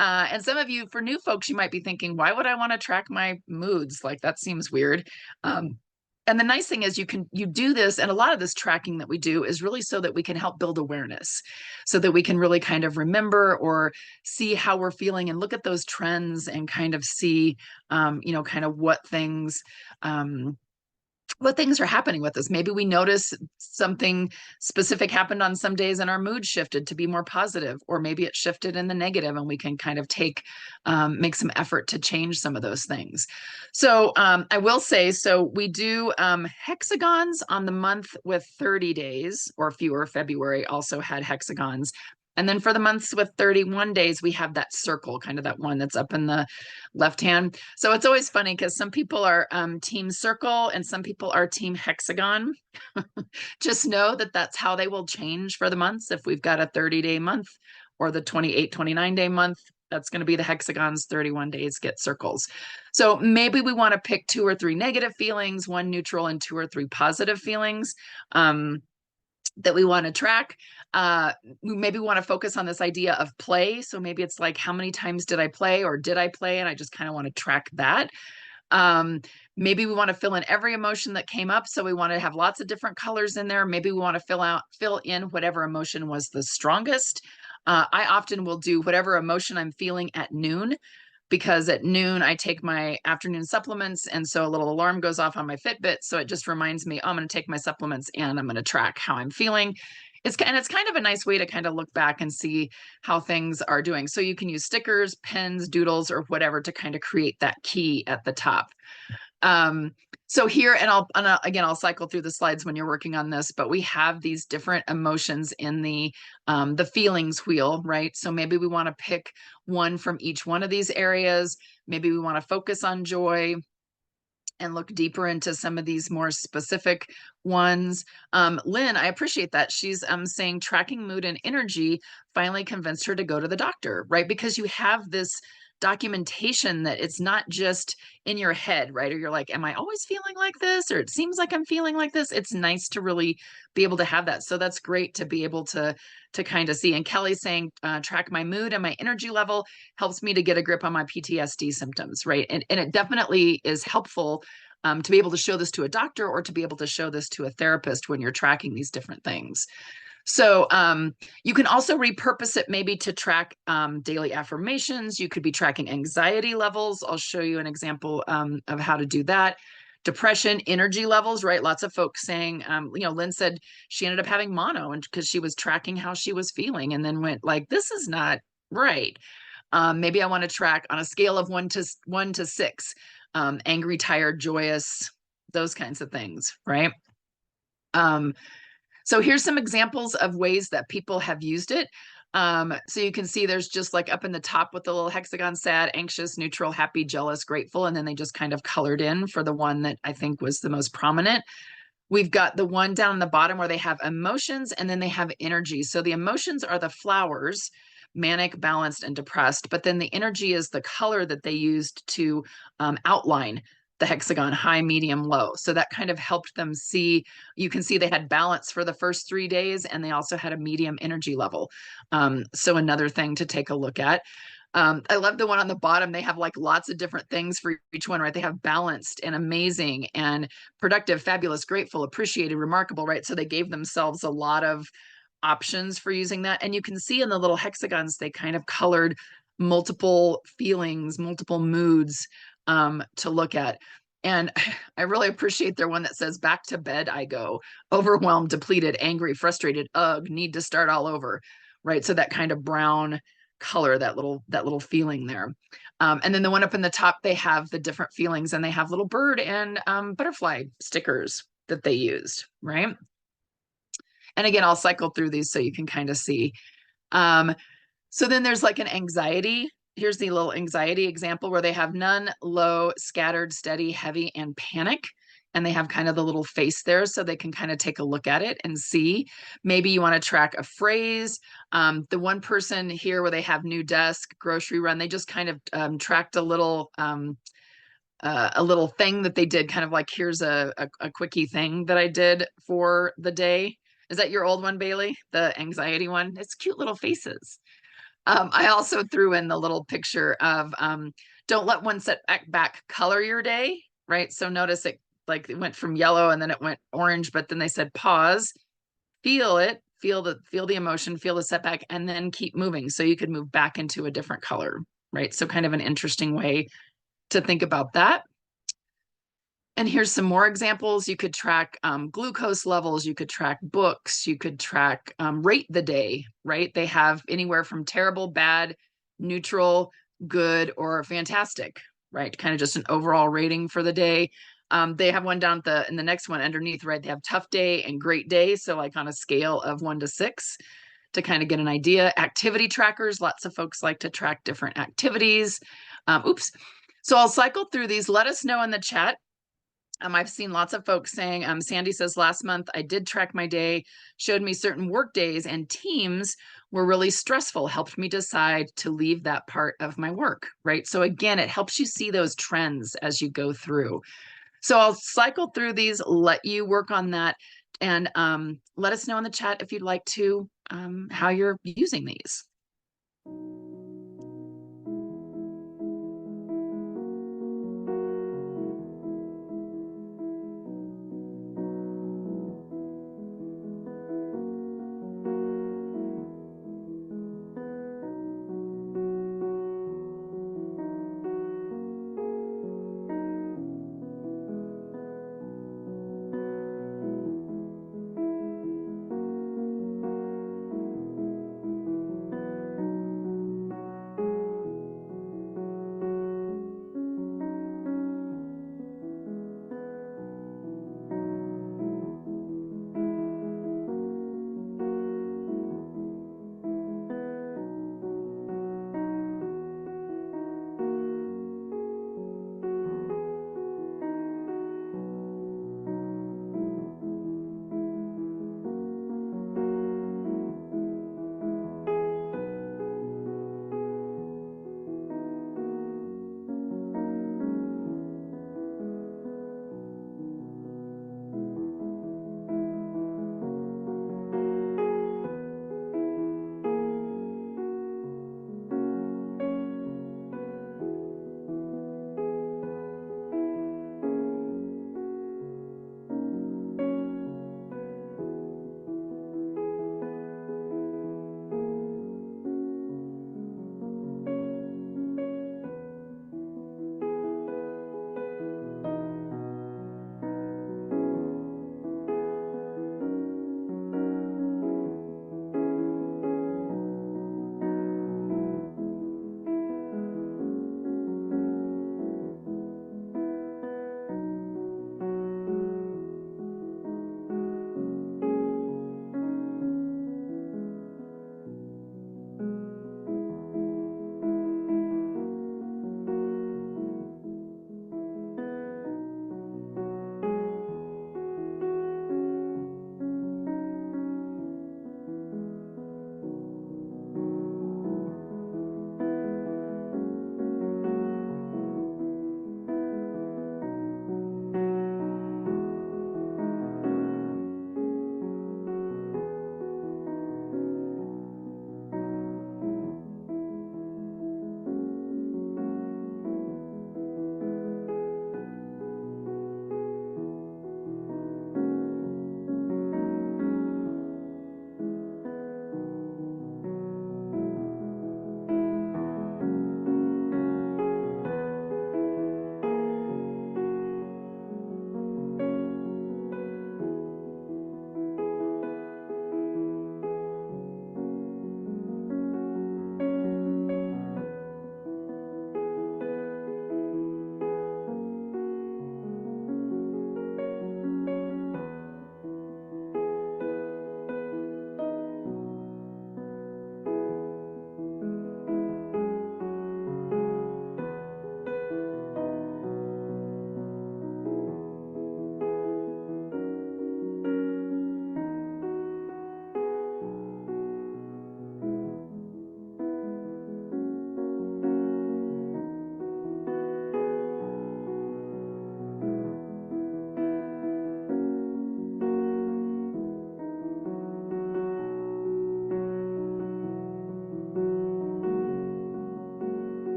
And some of you, for new folks, you might be thinking, why would I want to track my moods? Like, that seems weird. And the nice thing is you do this, and a lot of this tracking that we do is really so that we can help build awareness, so that we can really kind of remember or see how we're feeling and look at those trends and kind of see, kind of what things are happening with us. Maybe we notice something specific happened on some days and our mood shifted to be more positive, or maybe it shifted in the negative, and we can kind of make some effort to change some of those things. So I will say, so we do hexagons on the month with 30 days or fewer. February also had hexagons. And then for the months with 31 days, we have that circle, kind of that one that's up in the left hand. So it's always funny because some people are team circle and some people are team hexagon. Just know that that's how they will change for the months. If we've got a 30-day month or the 28, 29-day month, that's going to be the hexagons. 31 days get circles. So maybe we want to pick 2 or 3 negative feelings, 1 neutral, and 2 or 3 positive feelings that we want to track. Maybe we want to focus on this idea of play. So maybe it's like, how many times did I play, or did I play? And I just kind of want to track that. Maybe we want to fill in every emotion that came up. So we want to have lots of different colors in there. Maybe we want to fill in whatever emotion was the strongest. I often will do whatever emotion I'm feeling at noon, because at noon I take my afternoon supplements, and so a little alarm goes off on my Fitbit, so it just reminds me, oh, I'm going to take my supplements and I'm going to track how I'm feeling. It's kind of a nice way to kind of look back and see how things are doing. So you can use stickers, pens, doodles, or whatever to kind of create that key at the top. So here, and I'll cycle through the slides when you're working on this, but we have these different emotions in the feelings wheel, right? So maybe we want to pick one from each one of these areas. Maybe we want to focus on joy and look deeper into some of these more specific ones. Lynn, I appreciate that. She's saying tracking mood and energy finally convinced her to go to the doctor, right? Because you have this documentation that it's not just in your head, right? Or you're like, am I always feeling like this? Or it seems like I'm feeling like this. It's nice to really be able to have that. So that's great to be able to kind of see. And Kelly's saying, track my mood and my energy level helps me to get a grip on my PTSD symptoms, right? And it definitely is helpful to be able to show this to a doctor or to be able to show this to a therapist when you're tracking these different things. So you can also repurpose it maybe to track daily affirmations. You could be tracking anxiety levels. I'll show you an example of how to do that. Depression, energy levels, right? Lots of folks saying, Lynn said she ended up having mono and because she was tracking how she was feeling and then went like, this is not right. Maybe I want to track on a scale of 1 to 6, angry, tired, joyous, those kinds of things, right? So here's some examples of ways that people have used it. So you can see there's just like up in the top with the little hexagon, sad, anxious, neutral, happy, jealous, grateful, and then they just kind of colored in for the one that I think was the most prominent. We've got the one down in the bottom where they have emotions and then they have energy. So the emotions are the flowers, manic, balanced, and depressed. But then the energy is the color that they used to outline the hexagon, high, medium, low. So that kind of helped them see, you can see they had balance for the first 3 days and they also had a medium energy level. So another thing to take a look at. I love the one on the bottom. They have like lots of different things for each one, right? They have balanced and amazing and productive, fabulous, grateful, appreciated, remarkable, right? So they gave themselves a lot of options for using that. And you can see in the little hexagons, they kind of colored multiple feelings, multiple moods to look at. And I really appreciate their one that says, back to bed I go, overwhelmed, depleted, angry, frustrated, ugh, need to start all over, right? So that kind of brown color, that little feeling there. And then the one up in the top, they have the different feelings and they have little bird and butterfly stickers that they used, right? And again, I'll cycle through these so you can kind of see. So then there's like an anxiety. Here's the little anxiety example where they have none, low, scattered, steady, heavy, and panic. And they have kind of the little face there so they can kind of take a look at it and see. Maybe you want to track a phrase. The one person here where they have new desk, grocery run, they just kind of tracked a little thing that they did, kind of like, here's a quickie thing that I did for the day. Is that your old one, Bailey? The anxiety one? It's cute little faces. I also threw in the little picture of don't let one setback color your day, right? So notice it, like it went from yellow and then it went orange, but then they said pause, feel it, feel the emotion, feel the setback, and then keep moving. So you could move back into a different color, right? So kind of an interesting way to think about that. And here's some more examples. You could track glucose levels. You could track books. You could track rate the day, right? They have anywhere from terrible, bad, neutral, good, or fantastic, right? Kind of just an overall rating for the day. They have one down in the next one underneath, right? They have tough day and great day. So like on a scale of 1 to 6 to kind of get an idea. Activity trackers. Lots of folks like to track different activities. So I'll cycle through these. Let us know in the chat. I've seen lots of folks saying, Sandy says, last month I did track my day, showed me certain work days and teams were really stressful, helped me decide to leave that part of my work, right? So again, it helps you see those trends as you go through. So I'll cycle through these, let you work on that, and let us know in the chat if you'd like to, how you're using these.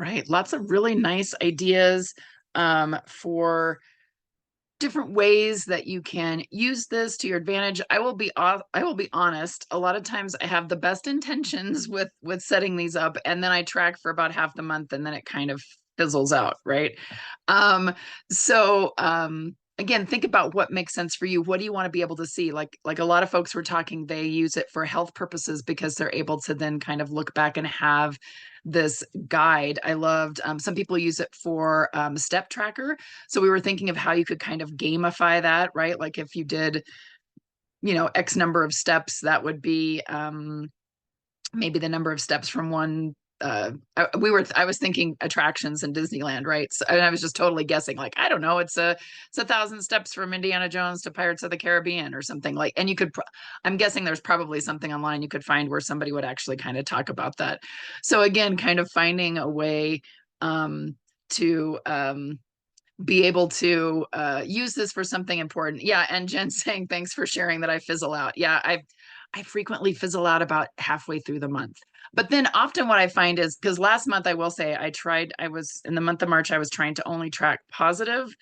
Right. Lots of really nice ideas for different ways that you can use this to your advantage. I will be honest, a lot of times I have the best intentions with setting these up, and then I track for about half the month and then it kind of fizzles out, right? Um again, think about what makes sense for you. What do you want to be able to see? Like a lot of folks were talking, they use it for health purposes because they're able to then kind of look back and have this guide. I loved some people use it for step tracker. So we were thinking of how you could kind of gamify that, right? Like if you did, X number of steps, that would be maybe the number of steps from one. I was thinking attractions in Disneyland, right? So, and I was just totally guessing, like, I don't know, it's 1,000 steps from Indiana Jones to Pirates of the Caribbean or something like. And you could, I'm guessing there's probably something online you could find where somebody would actually kind of talk about that. So again, kind of finding a way to be able to use this for something important. Yeah, and Jen saying thanks for sharing that I fizzle out. Yeah, I frequently fizzle out about halfway through the month. But then often what I find is, because last month I will say I was in the month of March, I was trying to only track positive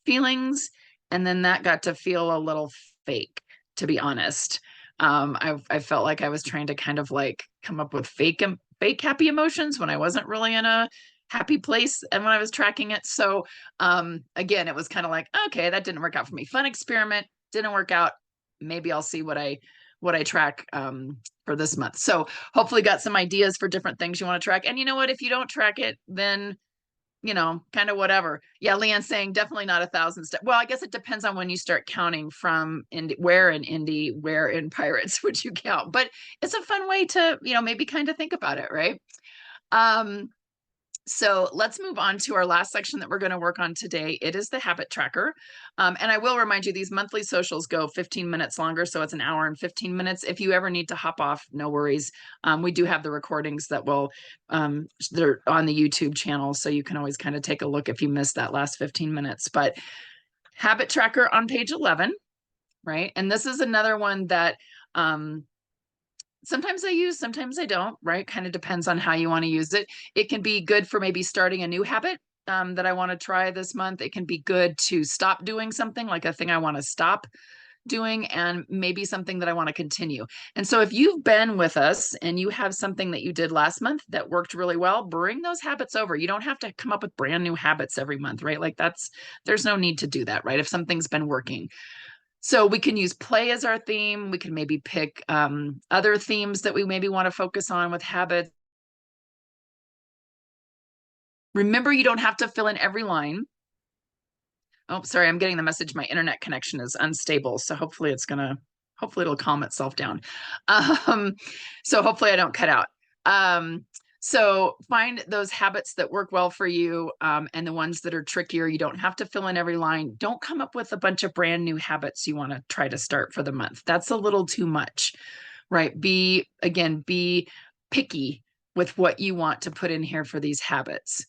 feelings, and then that got to feel a little fake, to be honest. I felt like I was trying to kind of like come up with fake happy emotions when I wasn't really in a happy place and when I was tracking it. So again, it was kind of like, okay, that didn't work out for me. Fun experiment, didn't work out. Maybe I'll see what I track for this month. So hopefully got some ideas for different things you want to track. And you know what, if you don't track it, then kind of whatever. Yeah, Leanne's saying definitely not 1,000 steps. Well, I guess it depends on when you start counting from where in Indy, where in Pirates would you count. But it's a fun way to, maybe kind of think about it, right? So let's move on to our last section that we're going to work on today. It is the habit tracker. And I will remind you, these monthly socials go 15 minutes longer. So it's an hour and 15 minutes. If you ever need to hop off, no worries. We do have the recordings that they're on the YouTube channel. So you can always kind of take a look if you missed that last 15 minutes. But habit tracker on page 11, right? And this is another one that sometimes I use, sometimes I don't, right? Kind of depends on how you want to use it. It can be good for maybe starting a new habit that I want to try this month. It can be good to stop doing something, like a thing I want to stop doing, and maybe something that I want to continue. And so if you've been with us and you have something that you did last month that worked really well, bring those habits over. You don't have to come up with brand new habits every month, right? Like there's no need to do that, right? If something's been working. So we can use play as our theme. We can maybe pick other themes that we maybe want to focus on with habits. Remember, you don't have to fill in every line. Oh, sorry, I'm getting the message. My internet connection is unstable. So hopefully it'll calm itself down. So hopefully I don't cut out. So find those habits that work well for you, and the ones that are trickier. You don't have to fill in every line. Don't come up with a bunch of brand new habits you want to try to start for the month. That's a little too much, right? Be picky with what you want to put in here for these habits.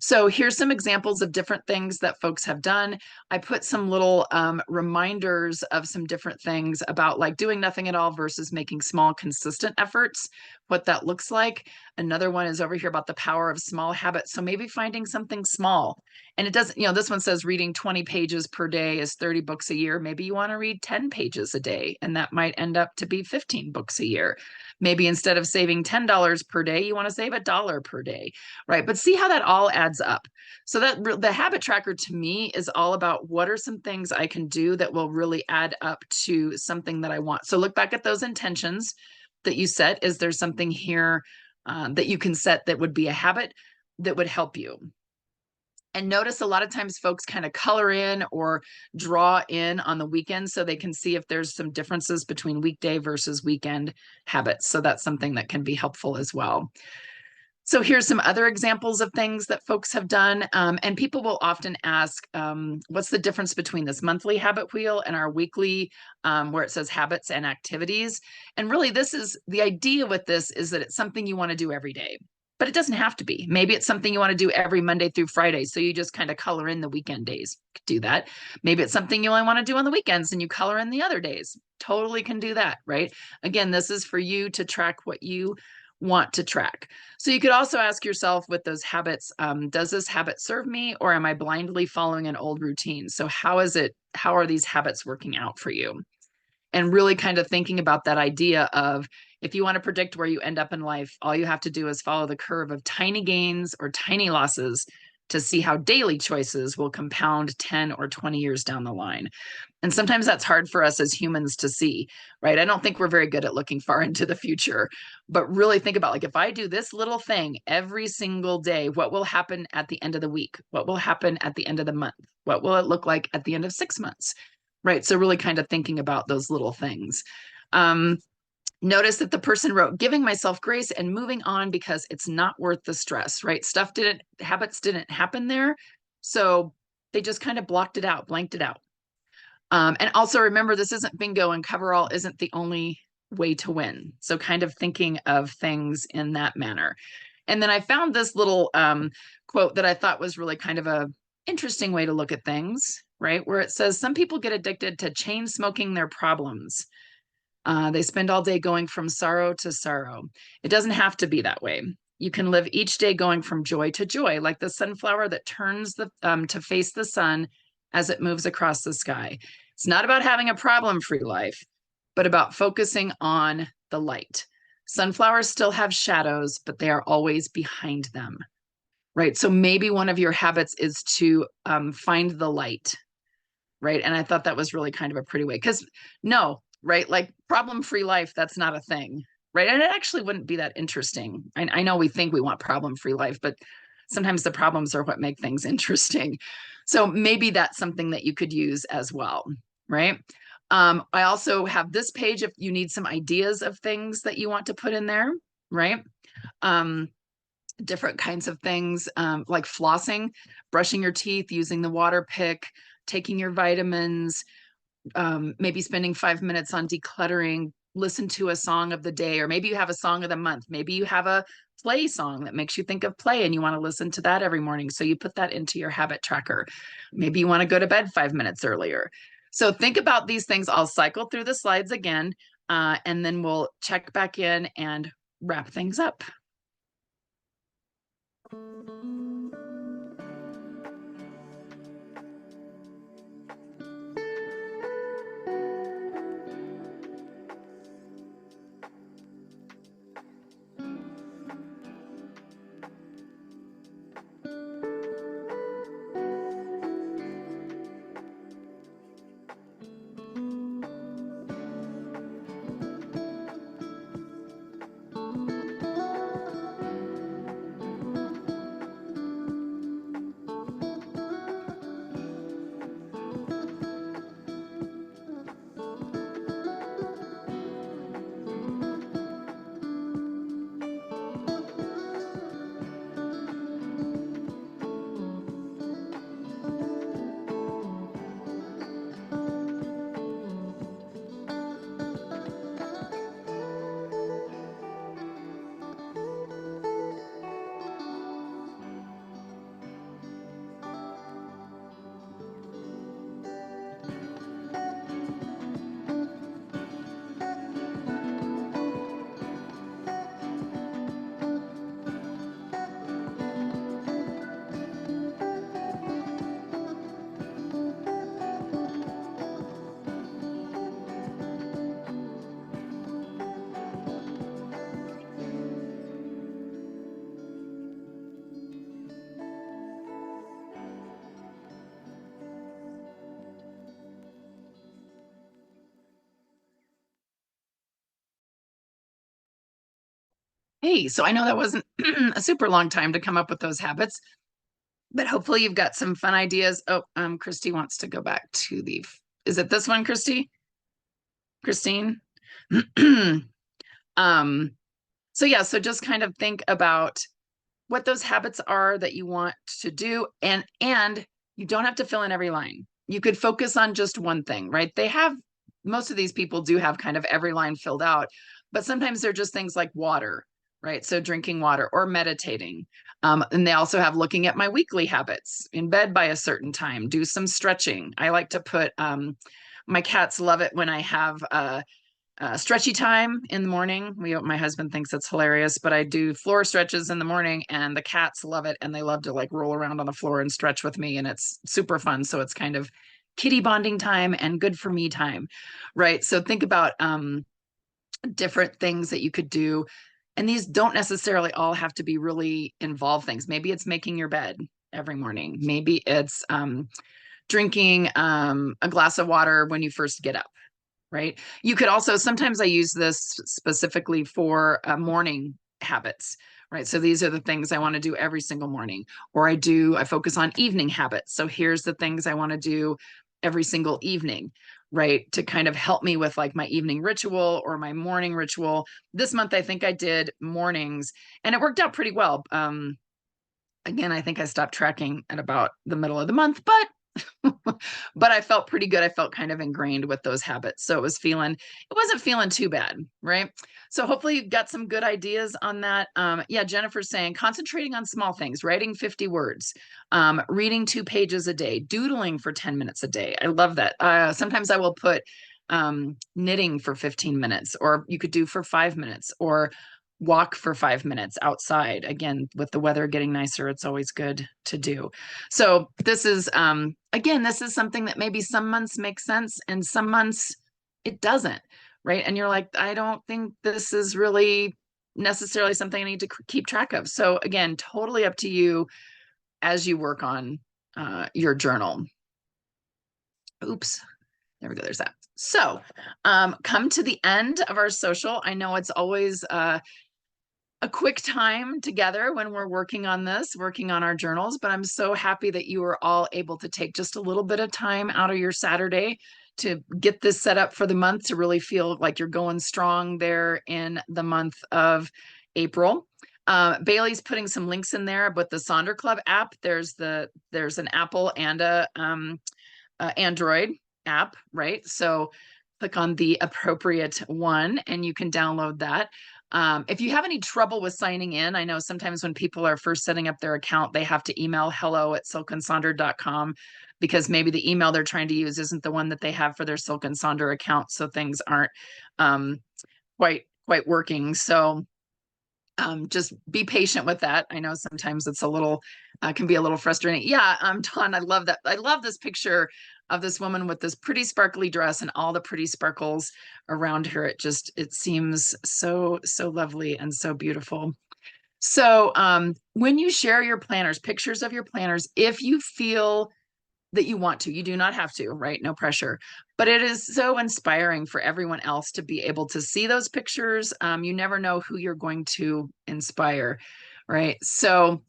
So here's some examples of different things that folks have done. I put some little reminders of some different things about like doing nothing at all versus making small, consistent efforts, what that looks like. Another one is over here about the power of small habits. So maybe finding something small. And it doesn't, this one says reading 20 pages per day is 30 books a year. Maybe you want to read 10 pages a day, and that might end up to be 15 books a year. Maybe instead of saving $10 per day, you want to save $1 per day, right? But see how that all adds up. So that the habit tracker to me is all about what are some things I can do that will really add up to something that I want. So look back at those intentions that you set. Is there something here that you can set that would be a habit that would help you? And notice a lot of times folks kind of color in or draw in on the weekend so they can see if there's some differences between weekday versus weekend habits. So that's something that can be helpful as well. So here's some other examples of things that folks have done. And people will often ask, what's the difference between this monthly habit wheel and our weekly, where it says habits and activities? And really, this is the idea with this is that it's something you want to do every day. But it doesn't have to be. Maybe it's something you want to do every Monday through Friday. So you just kind of color in the weekend days. Do that. Maybe it's something you only want to do on the weekends and you color in the other days. Totally can do that, right? Again, this is for you to track what you want to track. So you could also ask yourself with those habits, does this habit serve me, or am I blindly following an old routine? So how are these habits working out for you? And really kind of thinking about that idea of, if you want to predict where you end up in life, all you have to do is follow the curve of tiny gains or tiny losses to see how daily choices will compound 10 or 20 years down the line. And sometimes that's hard for us as humans to see, right? I don't think we're very good at looking far into the future, but really think about, like, if I do this little thing every single day, what will happen at the end of the week? What will happen at the end of the month? What will it look like at the end of 6 months? Right. So really kind of thinking about those little things. Notice that the person wrote, giving myself grace and moving on because it's not worth the stress, right? Habits didn't happen there. So they just kind of blocked it out, blanked it out. And also remember, this isn't bingo, and coverall isn't the only way to win. So kind of thinking of things in that manner. And then I found this little quote that I thought was really kind of a interesting way to look at things, right? Where it says, some people get addicted to chain smoking their problems. They spend all day going from sorrow to sorrow. It doesn't have to be that way. You can live each day going from joy to joy, like the sunflower that turns to face the sun as it moves across the sky. It's not about having a problem-free life, but about focusing on the light. Sunflowers still have shadows, but they are always behind them, right? So maybe one of your habits is to find the light, right? And I thought that was really kind of a pretty way, because no, right? Like problem-free life, that's not a thing, right? And it actually wouldn't be that interesting. I know we think we want problem-free life, but sometimes the problems are what make things interesting. So maybe that's something that you could use as well, right? I also have this page if you need some ideas of things that you want to put in there, right? Different kinds of things, like flossing, brushing your teeth, using the water pick, taking your vitamins, maybe spending 5 minutes on decluttering, listen to a song of the day, or maybe you have a song of the month. Maybe you have a play song that makes you think of play and you want to listen to that every morning. So you put that into your habit tracker. Maybe you want to go to bed 5 minutes earlier. So think about these things. I'll cycle through the slides again, and then we'll check back in and wrap things up. Hey, so I know that wasn't a super long time to come up with those habits, but hopefully you've got some fun ideas. Oh, Christy wants to go back to is it this one, Christine? So yeah, so just kind of think about what those habits are that you want to do, and you don't have to fill in every line. You could focus on just one thing, right? Most of these people do have kind of every line filled out, but sometimes they're just things like water, right? So drinking water or meditating. And they also have looking at my weekly habits, in bed by a certain time, do some stretching. I like to put, my cats love it when I have Stretchy time in the morning. My husband thinks it's hilarious, but I do floor stretches in the morning, and the cats love it, and they love to like roll around on the floor and stretch with me, and it's super fun. So it's kind of kitty bonding time and good for me time, right? So think about different things that you could do, and these don't necessarily all have to be really involved things. Maybe it's making your bed every morning. Maybe it's drinking a glass of water when you first get up, right? You could also, sometimes I use this specifically for morning habits, right? So these are the things I want to do every single morning. Or I focus on evening habits. So here's the things I want to do every single evening, right? To kind of help me with like my evening ritual or my morning ritual. This month, I think I did mornings, and it worked out pretty well. Again, I think I stopped tracking at about the middle of the month, but but I felt pretty good. I felt kind of ingrained with those habits. So it wasn't feeling too bad, right? So hopefully you got some good ideas on that. Yeah, Jennifer's saying concentrating on small things, writing 50 words, reading 2 pages a day, doodling for 10 minutes a day. I love that. Sometimes I will put knitting for 15 minutes, or you could do for 5 minutes, or walk for 5 minutes outside. Again, with the weather getting nicer, it's always good to do. So this is, again, this is something that maybe some months make sense and some months it doesn't, right? And you're like, I don't think this is really necessarily something I need to keep track of. So again, totally up to you as you work on your journal. Oops. There we go. There's that. So come to the end of our social. I know it's always a quick time together when we're working on this, working on our journals, but I'm so happy that you were all able to take just a little bit of time out of your Saturday to get this set up for the month, to really feel like you're going strong there in the month of April. Bailey's putting some links in there, but the Sonder Club app, there's an Apple and a Android app, right? So click on the appropriate one and you can download that. If you have any trouble with signing in, I know sometimes when people are first setting up their account, they have to email hello@silkandSonder.com, because maybe the email they're trying to use isn't the one that they have for their Silk and Sonder account. So things aren't quite working. So just be patient with that. I know sometimes it's can be a little frustrating. Yeah, Dawn, I love that. I love this picture of this woman with this pretty sparkly dress and all the pretty sparkles around her. It seems so lovely and so beautiful. So when you share your planners, pictures of your planners, if you feel that you want to, you do not have to, right? No pressure. But it is so inspiring for everyone else to be able to see those pictures. You never know who you're going to inspire, right? So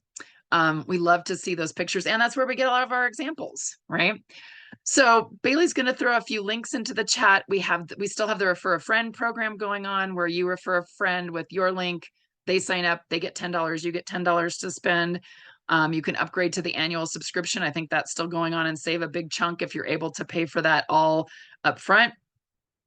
we love to see those pictures, and that's where we get a lot of our examples, right? So Bailey's going to throw a few links into the chat. We still have the Refer a Friend program going on, where you refer a friend with your link. They sign up, they get $10, you get $10 to spend. You can upgrade to the annual subscription. I think that's still going on, and save a big chunk if you're able to pay for that all up front.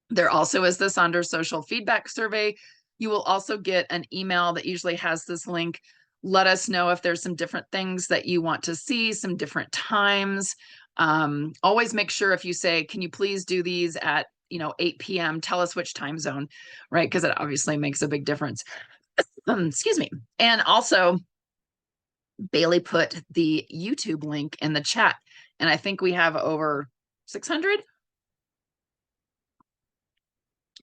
There also is the Sonder Social feedback survey. You will also get an email that usually has this link. Let us know if there's some different things that you want to see, some different times. Always make sure, if you say, can you please do these at 8 p.m., tell us which time zone, right? Because it obviously makes a big difference. Excuse me. And also, Bailey put the YouTube link in the chat, and I think we have over 600.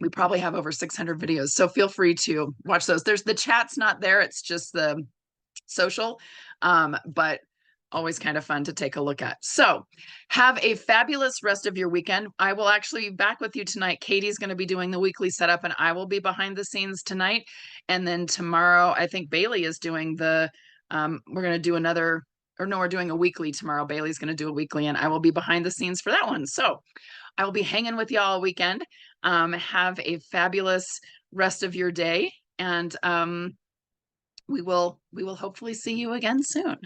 We probably have over 600 videos, so feel free to watch those. The chat's not there, it's just the social, but always kind of fun to take a look at. So have a fabulous rest of your weekend. I will actually be back with you tonight. Katie's going to be doing the weekly setup, and I will be behind the scenes tonight. And then tomorrow, I think Bailey is doing we're going to do another, or no, we're doing a weekly tomorrow. Bailey's going to do a weekly, and I will be behind the scenes for that one. So I will be hanging with y'all all weekend. Have a fabulous rest of your day, and we will hopefully see you again soon.